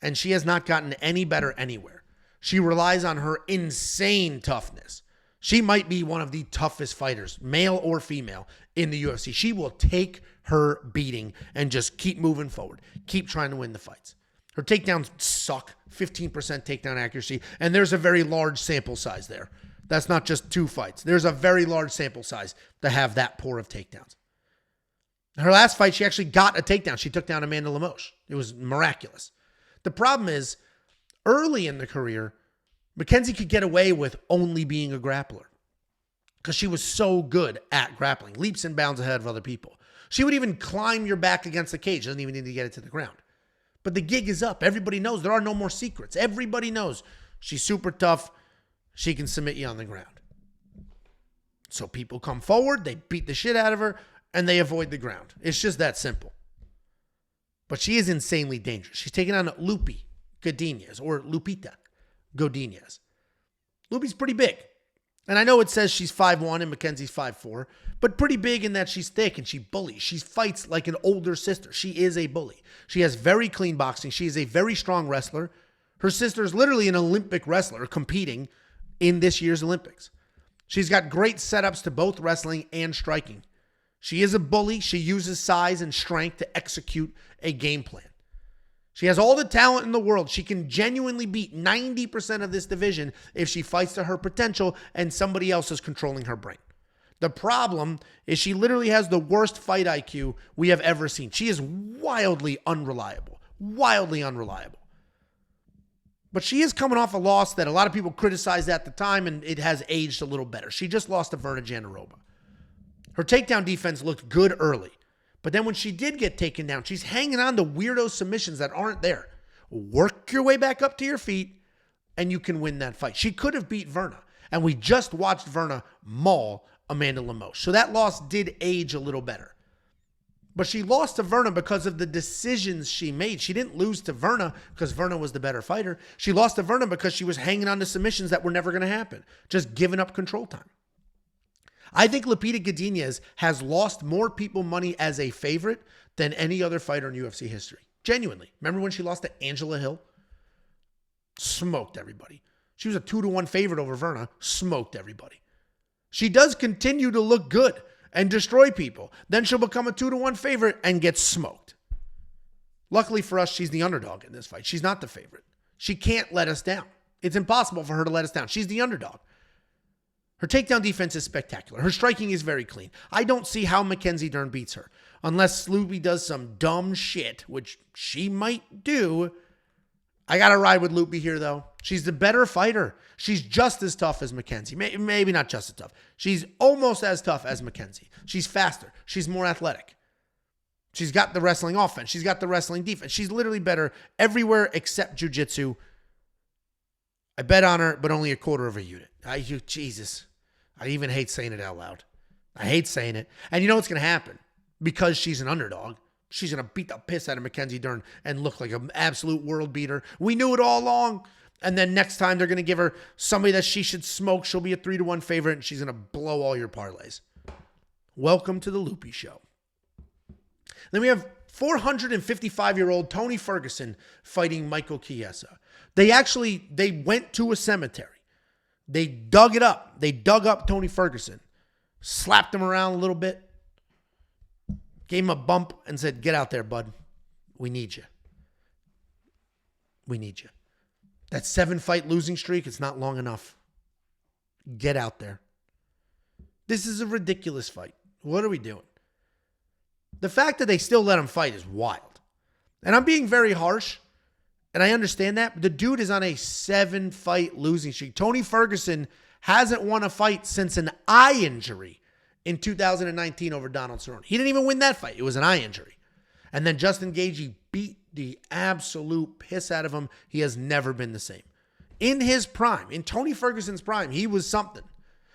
And she has not gotten any better anywhere. She relies on her insane toughness. She might be one of the toughest fighters, male or female, in the UFC. She will take her beating and just keep moving forward. Keep trying to win the fights. Her takedowns suck. 15% takedown accuracy. And there's a very large sample size there. That's not just 2 fights. There's a very large sample size to have that poor of takedowns. Her last fight, she actually got a takedown. She took down Amanda Lemos. It was miraculous. The problem is, early in the career, Mackenzie could get away with only being a grappler because she was so good at grappling, leaps and bounds ahead of other people. She would even climb your back against the cage. Doesn't even need to get it to the ground. But the gig is up. Everybody knows. There are no more secrets. Everybody knows she's super tough. She can submit you on the ground. So people come forward, they beat the shit out of her, and they avoid the ground. It's just that simple. But she is insanely dangerous. She's taking on Lupi Godinez, or Lupita Godinez. Lupi's pretty big. And I know it says she's 5'1" and Mackenzie's 5'4", but pretty big in that she's thick and she bullies. She fights like an older sister. She is a bully. She has very clean boxing. She is a very strong wrestler. Her sister is literally an Olympic wrestler competing in this year's Olympics. She's got great setups to both wrestling and striking. She is a bully. She uses size and strength to execute a game plan. She has all the talent in the world. She can genuinely beat 90% of this division if she fights to her potential and somebody else is controlling her brain. The problem is she literally has the worst fight IQ we have ever seen. She is wildly unreliable. Wildly unreliable. But she is coming off a loss that a lot of people criticized at the time, and it has aged a little better. She just lost to Verna Jandiroba. Her takedown defense looked good early. But then when she did get taken down, she's hanging on to weirdo submissions that aren't there. Work your way back up to your feet, and you can win that fight. She could have beat Verna, and we just watched Verna maul Amanda Lemos. So that loss did age a little better. But she lost to Verna because of the decisions she made. She didn't lose to Verna because Verna was the better fighter. She lost to Verna because she was hanging on to submissions that were never going to happen, just giving up control time. I think Lupita Godinez has lost more people money as a favorite than any other fighter in UFC history. Genuinely. Remember when she lost to Angela Hill? Smoked everybody. She was a 2-1 favorite over Verna. Smoked everybody. She does continue to look good and destroy people. Then she'll become a 2-1 favorite and get smoked. Luckily for us, she's the underdog in this fight. She's not the favorite. She can't let us down. It's impossible for her to let us down. She's the underdog. Her takedown defense is spectacular. Her striking is very clean. I don't see how Mackenzie Dern beats her. Unless Lupi does some dumb shit, which she might do. I got to ride with Lupi here, though. She's the better fighter. She's just as tough as Mackenzie. Maybe not just as tough. She's almost as tough as Mackenzie. She's faster. She's more athletic. She's got the wrestling offense. She's got the wrestling defense. She's literally better everywhere except jiu-jitsu. I bet on her, but only a quarter of a unit. Jesus. I even hate saying it out loud. I hate saying it. And you know what's going to happen? Because she's an underdog, she's going to beat the piss out of Mackenzie Dern and look like an absolute world beater. We knew it all along. And then next time they're going to give her somebody that she should smoke. She'll be a 3-1 favorite, and she's going to blow all your parlays. Welcome to the Loopy Show. Then we have 455-year-old Tony Ferguson fighting Michael Chiesa. They went to a cemetery. They dug it up. They dug up Tony Ferguson, slapped him around a little bit, gave him a bump, and said, "Get out there, bud. We need you. We need you." That 7-fight losing streak, it's not long enough. Get out there. This is a ridiculous fight. What are we doing? The fact that they still let him fight is wild. And I'm being very harsh, and I understand that, but the dude is on a 7-fight losing streak. Tony Ferguson hasn't won a fight since an eye injury in 2019 over Donald Cerrone. He didn't even win that fight. It was an eye injury. And then Justin Gaethje beat the absolute piss out of him. He has never been the same. In his prime, in Tony Ferguson's prime, he was something.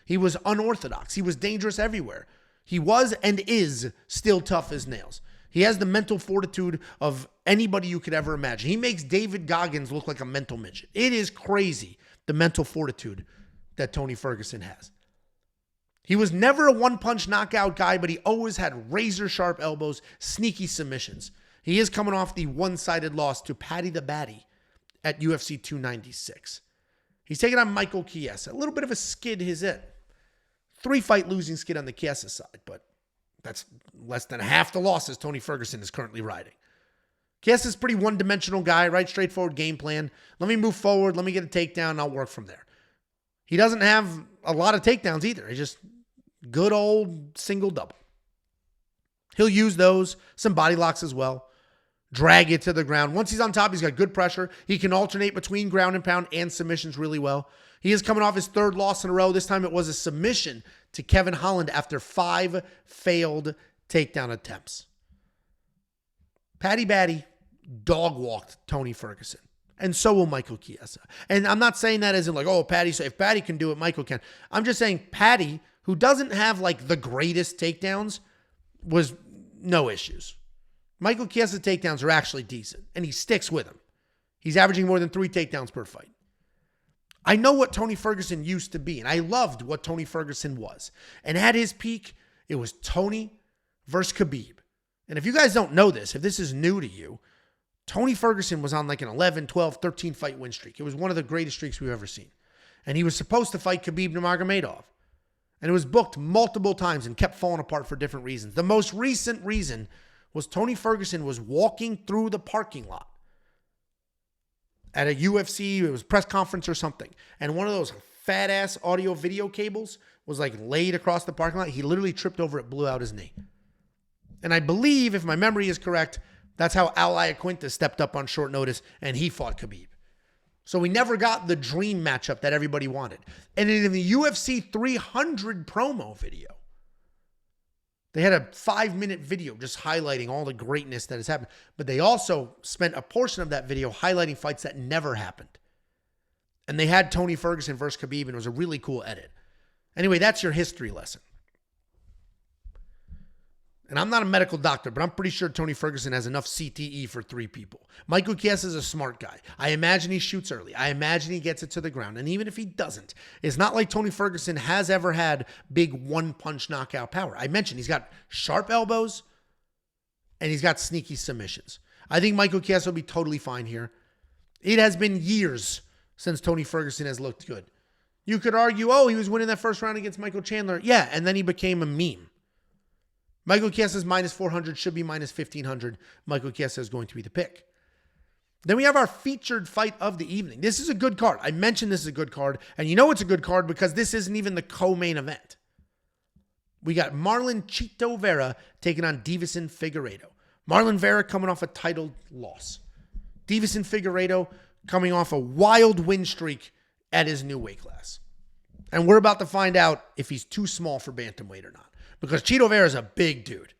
He was unorthodox. He was dangerous everywhere. He was and is still tough as nails. He has the mental fortitude of anybody you could ever imagine. He makes David Goggins look like a mental midget. It is crazy, the mental fortitude that Tony Ferguson has. He was never a one-punch knockout guy, but he always had razor-sharp elbows, sneaky submissions. He is coming off the one-sided loss to Paddy the Baddy at UFC 296. He's taking on Michael Chiesa. A little bit of a skid his it. 3-fight losing skid on the Chiesa side, but that's less than half the losses Tony Ferguson is currently riding. Chiesa's a pretty one-dimensional guy, right? Straightforward game plan. Let me move forward. Let me get a takedown, and I'll work from there. He doesn't have a lot of takedowns either. He's just good old single-double. He'll use those, some body locks as well. Drag it to the ground. Once he's on top, he's got good pressure. He can alternate between ground and pound and submissions really well. He is coming off his 3rd loss in a row. This time it was a submission to Kevin Holland after 5 failed takedown attempts. Paddy Baddy dog-walked Tony Ferguson. And so will Michael Chiesa. And I'm not saying that as in like, oh, Paddy, so if Paddy can do it, Michael can. I'm just saying Paddy, who doesn't have like the greatest takedowns, was no issues. Michael Chiesa's takedowns are actually decent, and he sticks with them. He's averaging more than 3 takedowns per fight. I know what Tony Ferguson used to be, and I loved what Tony Ferguson was. And at his peak, it was Tony versus Khabib. And if you guys don't know this, if this is new to you, Tony Ferguson was on like an 11, 12, 13 fight win streak. It was one of the greatest streaks we've ever seen. And he was supposed to fight Khabib Nurmagomedov. And it was booked multiple times and kept falling apart for different reasons. The most recent reason was Tony Ferguson was walking through the parking lot at a UFC, it was press conference or something. And one of those fat ass audio video cables was like laid across the parking lot. He literally tripped over it, blew out his knee. And I believe, if my memory is correct, that's how Al Iaquinta stepped up on short notice and he fought Khabib. So we never got the dream matchup that everybody wanted. And in the UFC 300 promo video, they had a 5-minute video just highlighting all the greatness that has happened. But they also spent a portion of that video highlighting fights that never happened. And they had Tony Ferguson versus Khabib, and it was a really cool edit. Anyway, that's your history lesson. And I'm not a medical doctor, but I'm pretty sure Tony Ferguson has enough CTE for 3 people. Michael Chiesa is a smart guy. I imagine he shoots early. I imagine he gets it to the ground. And even if he doesn't, it's not like Tony Ferguson has ever had big one-punch knockout power. I mentioned he's got sharp elbows and he's got sneaky submissions. I think Michael Chiesa will be totally fine here. It has been years since Tony Ferguson has looked good. You could argue, oh, he was winning that first round against Michael Chandler. Yeah, and then he became a meme. Michael Chiesa's minus 400, should be minus 1,500. Michael Chiesa is going to be the pick. Then we have our featured fight of the evening. This is a good card. I mentioned this is a good card, and you know it's a good card because this isn't even the co-main event. We got Marlon Chito Vera taking on Deiveson Figueiredo. Marlon Vera coming off a title loss. Deiveson Figueiredo coming off a wild win streak at his new weight class. And we're about to find out if he's too small for bantamweight or not. Because Chito Vera is a big dude.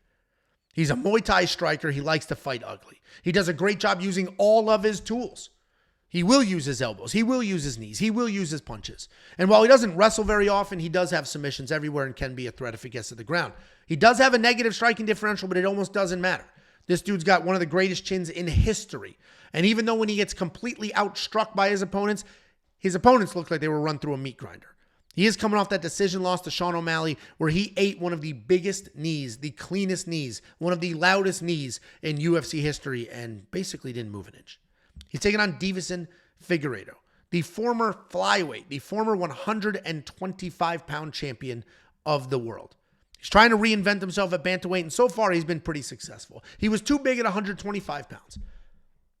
He's a Muay Thai striker. He likes to fight ugly. He does a great job using all of his tools. He will use his elbows. He will use his knees. He will use his punches. And while he doesn't wrestle very often, he does have submissions everywhere and can be a threat if he gets to the ground. He does have a negative striking differential, but it almost doesn't matter. This dude's got one of the greatest chins in history. And even though when he gets completely outstruck by his opponents look like they were run through a meat grinder. He is coming off that decision loss to Sean O'Malley where he ate one of the biggest knees, the cleanest knees, one of the loudest knees in UFC history and basically didn't move an inch. He's taking on Deiveson Figueiredo, the former flyweight, the former 125-pound champion of the world. He's trying to reinvent himself at bantamweight, and so far he's been pretty successful. He was too big at 125 pounds.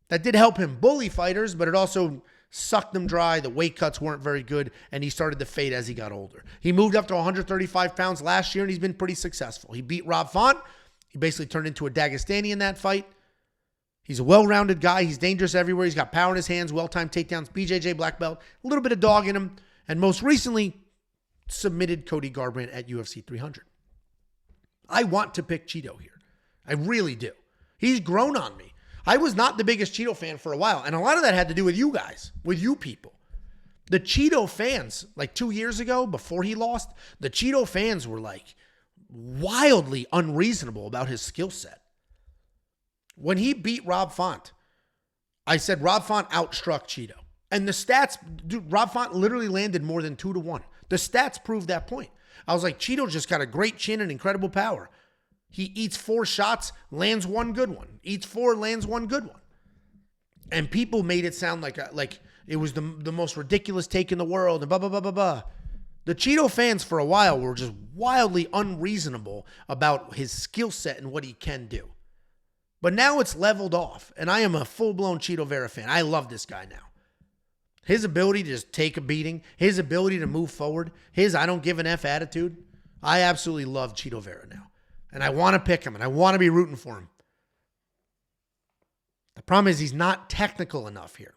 That did help him bully fighters, but it also sucked him dry. The weight cuts weren't very good, and he started to fade as he got older. He moved up to 135 pounds last year, and he's been pretty successful. He beat Rob Font. He basically turned into a Dagestani in that fight. He's a well-rounded guy. He's dangerous everywhere. He's got power in his hands, well-timed takedowns, BJJ black belt, a little bit of dog in him, and most recently submitted Cody Garbrandt at UFC 300. I want to pick Cheeto here. I really do. He's grown on me. I was not the biggest Cheeto fan for a while, and a lot of that had to do with you guys, with you people. The Cheeto fans, like 2 years ago, before he lost, the Cheeto fans were like wildly unreasonable about his skill set. When he beat Rob Font, I said Rob Font outstruck Cheeto. And the stats, dude, Rob Font literally landed more than 2-1. The stats proved that point. I was like, Cheeto just got a great chin and incredible power. He eats 4 shots, lands 1 good one. Eats 4, lands 1 good one. And people made it sound like it was the most ridiculous take in the world and blah, blah, blah, blah, blah. The Cheeto fans for a while were just wildly unreasonable about his skill set and what he can do. But now it's leveled off, and I am a full-blown Cheeto Vera fan. I love this guy now. His ability to just take a beating, his ability to move forward, his I don't give an F attitude. I absolutely love Cheeto Vera now. And I want to pick him, and I want to be rooting for him. The problem is he's not technical enough here.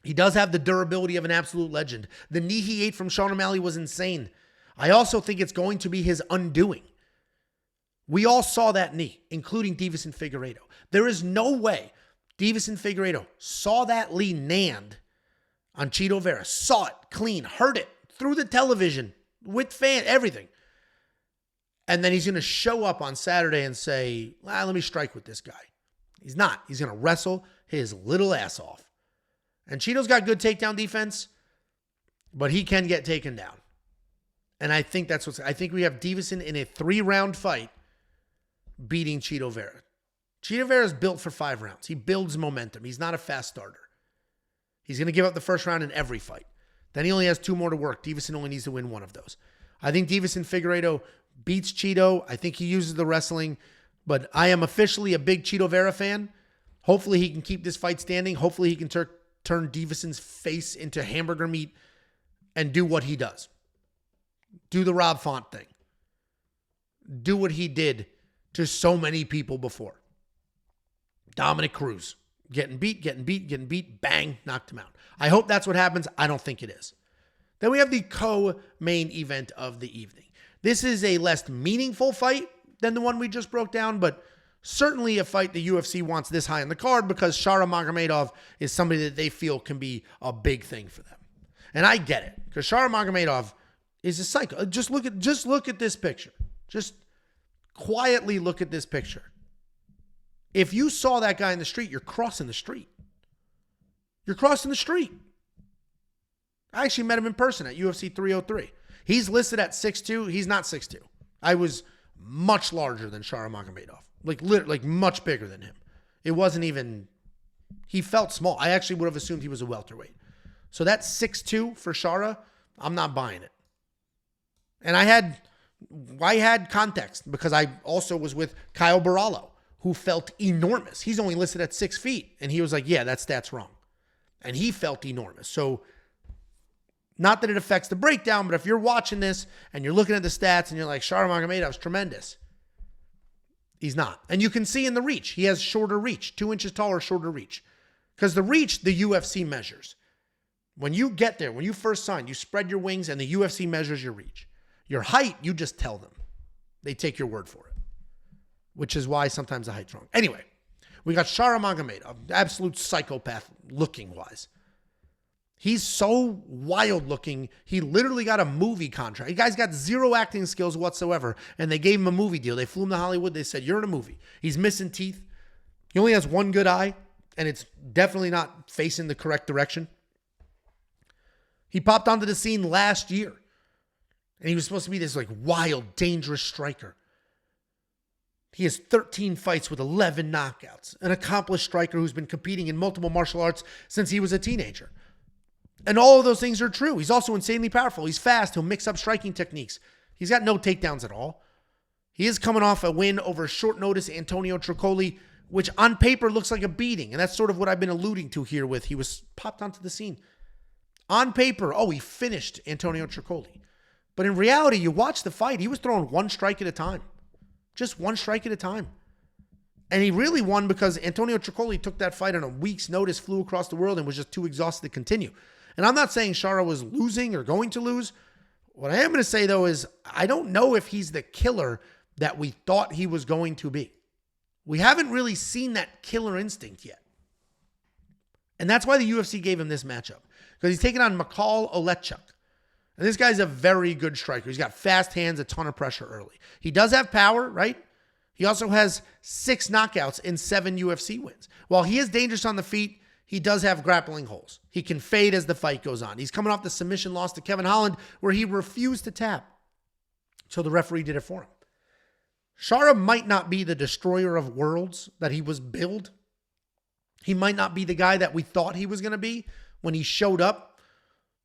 He does have the durability of an absolute legend. The knee he ate from Sean O'Malley was insane. I also think it's going to be his undoing. We all saw that knee, including Deiveson Figueiredo. There is no way Deiveson Figueiredo saw that knee land on Cheeto Vera, saw it clean, heard it through the television with fan, everything. And then he's going to show up on Saturday and say, let me strike with this guy. He's not. He's going to wrestle his little ass off. And Cheeto's got good takedown defense, but he can get taken down. And I think I think we have Deiveson in a 3-round fight beating Cheeto Vera. Cheeto Vera is built for 5 rounds. He builds momentum. He's not a fast starter. He's going to give up the first round in every fight. Then he only has 2 more to work. Deiveson only needs to win 1 of those. I think Deiveson Figueiredo beats Cheeto. I think he uses the wrestling, but I am officially a big Cheeto Vera fan. Hopefully he can keep this fight standing. Hopefully he can turn Deiveson's face into hamburger meat and do what he does. Do the Rob Font thing. Do what he did to so many people before. Dominic Cruz. Getting beat, bang, knocked him out. I hope that's what happens. I don't think it is. Then we have the co-main event of the evening. This is a less meaningful fight than the one we just broke down, but certainly a fight the UFC wants this high on the card because Nurmagomedov is somebody that they feel can be a big thing for them. And I get it, because Nurmagomedov is a psycho. Just look at this picture. Just quietly look at this picture. If you saw that guy in the street, you're crossing the street. You're crossing the street. I actually met him in person at UFC 303. He's listed at 6'2". He's not 6'2". I was much larger than Nurmagomedov. Like much bigger than him. It wasn't even, he felt small. I actually would have assumed he was a welterweight. So that 6'2" for Shara, I'm not buying it. And I had context because I also was with Kyle Barallo, who felt enormous. He's only listed at 6 feet. And he was like, yeah, that stat's wrong. And he felt enormous. So not that it affects the breakdown, but if you're watching this and you're looking at the stats and you're like, Nurmagomedov's tremendous. He's not. And you can see in the reach, he has shorter reach, 2 inches taller, shorter reach. Because the reach, the UFC measures. When you get there, when you first sign, you spread your wings and the UFC measures your reach. Your height, you just tell them. They take your word for it. which is why sometimes the height's wrong. Anyway, we got Nurmagomedov, absolute psychopath looking wise. He's so wild looking. He literally got a movie contract. The guy's got zero acting skills whatsoever, and they gave him a movie deal. They flew him to Hollywood. They said, you're in a movie. He's missing teeth. He only has one good eye, and it's definitely not facing the correct direction. He popped onto the scene last year, and he was supposed to be this like wild, dangerous striker. He has 13 fights with 11 knockouts, an accomplished striker who's been competing in multiple martial arts since he was a teenager. And all of those things are true. He's also insanely powerful. He's fast. He'll mix up striking techniques. He's got no takedowns at all. He is coming off a win over short notice Antonio Tricoli, which on paper looks like a beating. And that's sort of what I've been alluding to here with he was popped onto the scene. On paper, he finished Antonio Tricoli. But in reality, you watch the fight, he was throwing one strike at a time. Just one strike at a time. And he really won because Antonio Tricoli took that fight on a week's notice, flew across the world, and was just too exhausted to continue. And I'm not saying Shara was losing or going to lose. What I am going to say, though, is I don't know if he's the killer that we thought he was going to be. We haven't really seen that killer instinct yet. And that's why the UFC gave him this matchup. Because he's taking on Mikhail Olechuk. And this guy's a very good striker. He's got fast hands, a ton of pressure early. He does have power, right? He also has 6 knockouts in 7 UFC wins. While he is dangerous on the feet, he does have grappling holes. He can fade as the fight goes on. He's coming off the submission loss to Kevin Holland where he refused to tap. So the referee did it for him. Shara might not be the destroyer of worlds that he was billed. He might not be the guy that we thought he was going to be when he showed up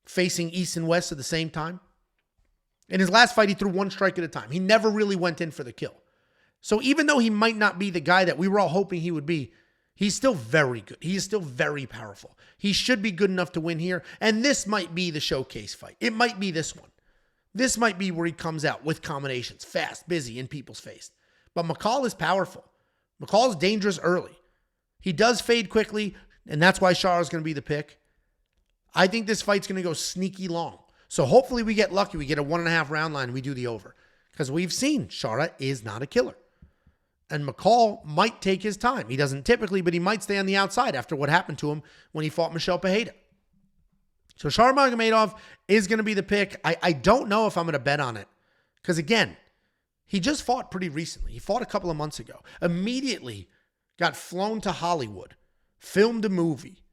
facing East and West at the same time. In his last fight, he threw one strike at a time. He never really went in for the kill. So even though he might not be the guy that we were all hoping he would be, he's still very good. He is still very powerful. He should be good enough to win here. And this might be the showcase fight. It might be this one. This might be where he comes out with combinations, fast, busy, in people's face. But McCall is powerful. McCall is dangerous early. He does fade quickly, and that's why Shara is going to be the pick. I think this fight's going to go sneaky long. So hopefully we get lucky. We get a 1.5 round line and we do the over. Because we've seen Shara is not a killer. And McCall might take his time. He doesn't typically, but he might stay on the outside after what happened to him when he fought Michel Pereira. So Nurmagomedov is going to be the pick. I don't know if I'm going to bet on it. Because again, he just fought pretty recently. He fought a couple of months ago. Immediately got flown to Hollywood. Filmed a movie.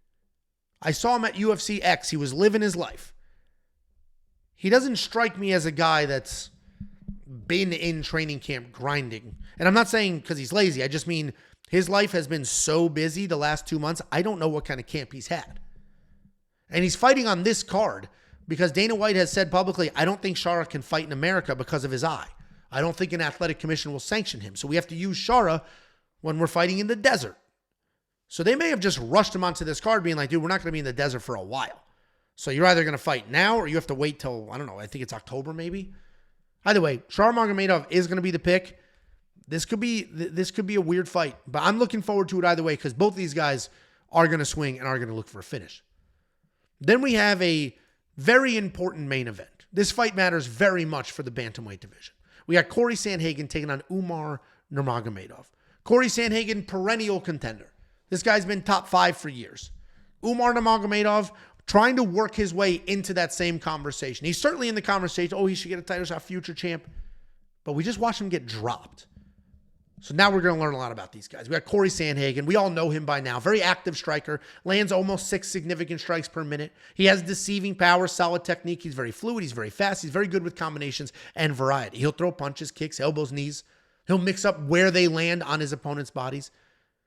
I saw him at UFC X. He was living his life. He doesn't strike me as a guy that's been in training camp grinding. And I'm not saying because he's lazy. I just mean his life has been so busy the last 2 months. I don't know what kind of camp he's had. And he's fighting on this card because Dana White has said publicly, I don't think Shara can fight in America because of his eye. I don't think an athletic commission will sanction him. So we have to use Shara when we're fighting in the desert. So they may have just rushed him onto this card being like, dude, we're not going to be in the desert for a while. So you're either going to fight now or you have to wait till, I don't know, I think it's October maybe. Either way, Nurmagomedov is going to be the pick. This could be a weird fight, but I'm looking forward to it either way because both of these guys are going to swing and are going to look for a finish. Then we have a very important main event. This fight matters very much for the bantamweight division. We got Corey Sandhagen taking on Umar Nurmagomedov. Corey Sandhagen, perennial contender. This guy's been top 5 for years. Umar Nurmagomedov trying to work his way into that same conversation. He's certainly in the conversation. Oh, he should get a title shot, future champ. But we just watched him get dropped. So now we're going to learn a lot about these guys. We got Corey Sandhagen. We all know him by now. Very active striker. Lands almost 6 significant strikes per minute. He has deceiving power, solid technique. He's very fluid. He's very fast. He's very good with combinations and variety. He'll throw punches, kicks, elbows, knees. He'll mix up where they land on his opponent's bodies.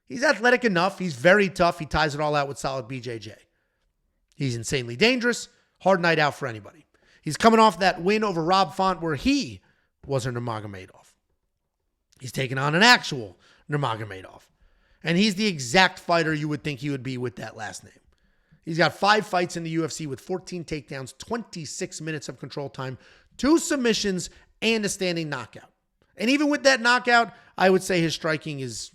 He's athletic enough. He's very tough. He ties it all out with solid BJJ. He's insanely dangerous. Hard night out for anybody. He's coming off that win over Rob Font where he was a Nurmagomedov. He's taking on an actual Nurmagomedov. And he's the exact fighter you would think he would be with that last name. He's got 5 fights in the UFC with 14 takedowns, 26 minutes of control time, 2 submissions, and a standing knockout. And even with that knockout, I would say his striking is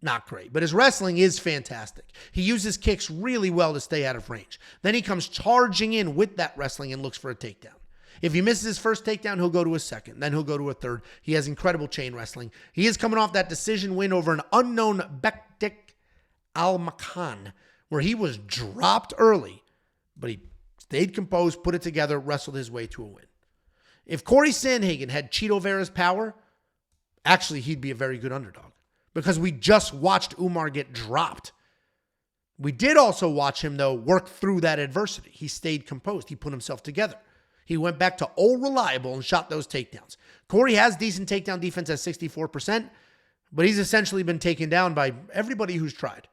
not great, but his wrestling is fantastic. He uses kicks really well to stay out of range. Then he comes charging in with that wrestling and looks for a takedown. If he misses his first takedown, he'll go to a second. Then he'll go to a third. He has incredible chain wrestling. He is coming off that decision win over an unknown Bektik Almakan, where he was dropped early, but he stayed composed, put it together, wrestled his way to a win. If Corey Sandhagen had Chito Vera's power, actually he'd be a very good underdog because we just watched Umar get dropped. We did also watch him, though, work through that adversity. He stayed composed. He put himself together. He went back to old reliable and shot those takedowns. Corey has decent takedown defense at 64%, but he's essentially been taken down by everybody who's tried.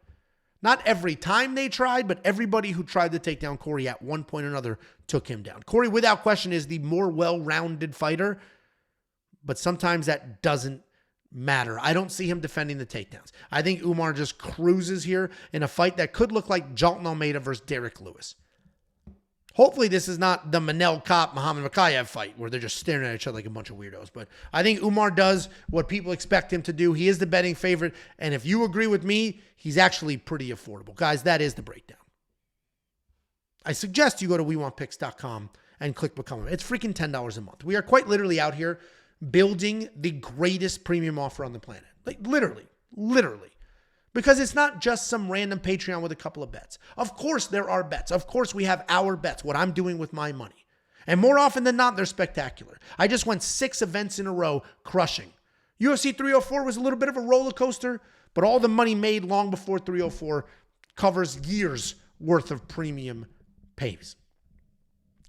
Not every time they tried, but everybody who tried to take down Corey at one point or another took him down. Corey, without question, is the more well-rounded fighter, but sometimes that doesn't matter. I don't see him defending the takedowns. I think Umar just cruises here in a fight that could look like Jalton Almeida versus Derek Lewis. Hopefully this is not the Manel Kopp Muhammad Makayev fight where they're just staring at each other like a bunch of weirdos. But I think Umar does what people expect him to do. He is the betting favorite. And if you agree with me, he's actually pretty affordable. Guys, that is the breakdown. I suggest you go to WeWantPicks.com and click Become a Member. It's freaking $10 a month. We are quite literally out here building the greatest premium offer on the planet. Like literally. Because it's not just some random Patreon with a couple of bets. Of course there are bets. Of course we have our bets, what I'm doing with my money. And more often than not, they're spectacular. I just went 6 events in a row crushing. UFC 304 was a little bit of a roller coaster, but all the money made long before 304 covers years worth of premium pays.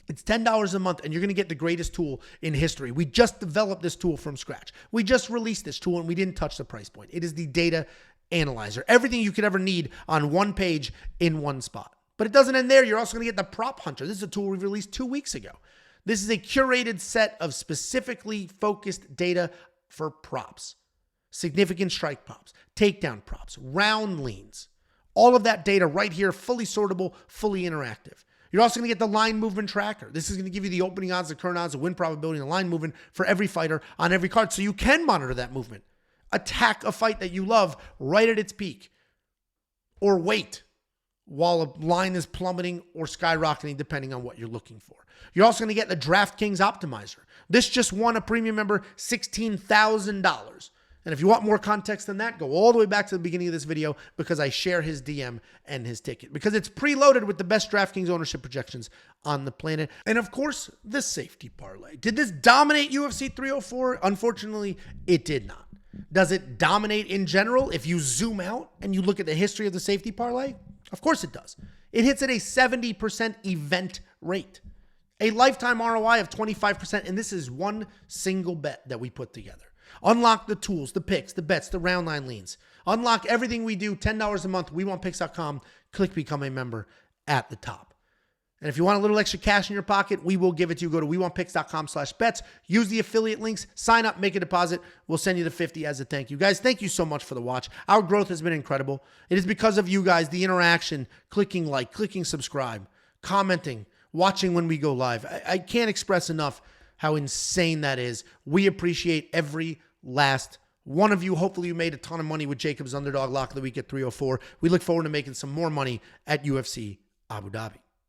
It's $10 a month, and you're going to get the greatest tool in history. We just developed this tool from scratch. We just released this tool, and we didn't touch the price point. It is the data analyzer. Everything you could ever need on one page in one spot. But it doesn't end there. You're also going to get the Prop Hunter. This is a tool we released 2 weeks ago. This is a curated set of specifically focused data for props. Significant strike props, takedown props, round leans. All of that data right here, fully sortable, fully interactive. You're also going to get the line movement tracker. This is going to give you the opening odds, the current odds, the win probability, and the line movement for every fighter on every card. So you can monitor that movement. Attack a fight that you love right at its peak. Or wait while a line is plummeting or skyrocketing depending on what you're looking for. You're also going to get the DraftKings Optimizer. This just won a premium member $16,000. And if you want more context than that, go all the way back to the beginning of this video because I share his DM and his ticket. Because it's preloaded with the best DraftKings ownership projections on the planet. And of course, the safety parlay. Did this dominate UFC 304? Unfortunately, it did not. Does it dominate in general if you zoom out and you look at the history of the safety parlay? Of course it does. It hits at a 70% event rate. A lifetime ROI of 25%. And this is one single bet that we put together. Unlock the tools, the picks, the bets, the round line leans. Unlock everything we do, $10 a month, WeWantPicks.com. Click Become a Member at the top. And if you want a little extra cash in your pocket, we will give it to you. Go to WeWantPicks.com/bets. Use the affiliate links. Sign up, make a deposit. We'll send you the 50 as a thank you. Guys, thank you so much for the watch. Our growth has been incredible. It is because of you guys, the interaction, clicking like, clicking subscribe, commenting, watching when we go live. I can't express enough how insane that is. We appreciate every last one of you. Hopefully you made a ton of money with Jacob's Underdog Lock of the Week at 304. We look forward to making some more money at UFC Abu Dhabi.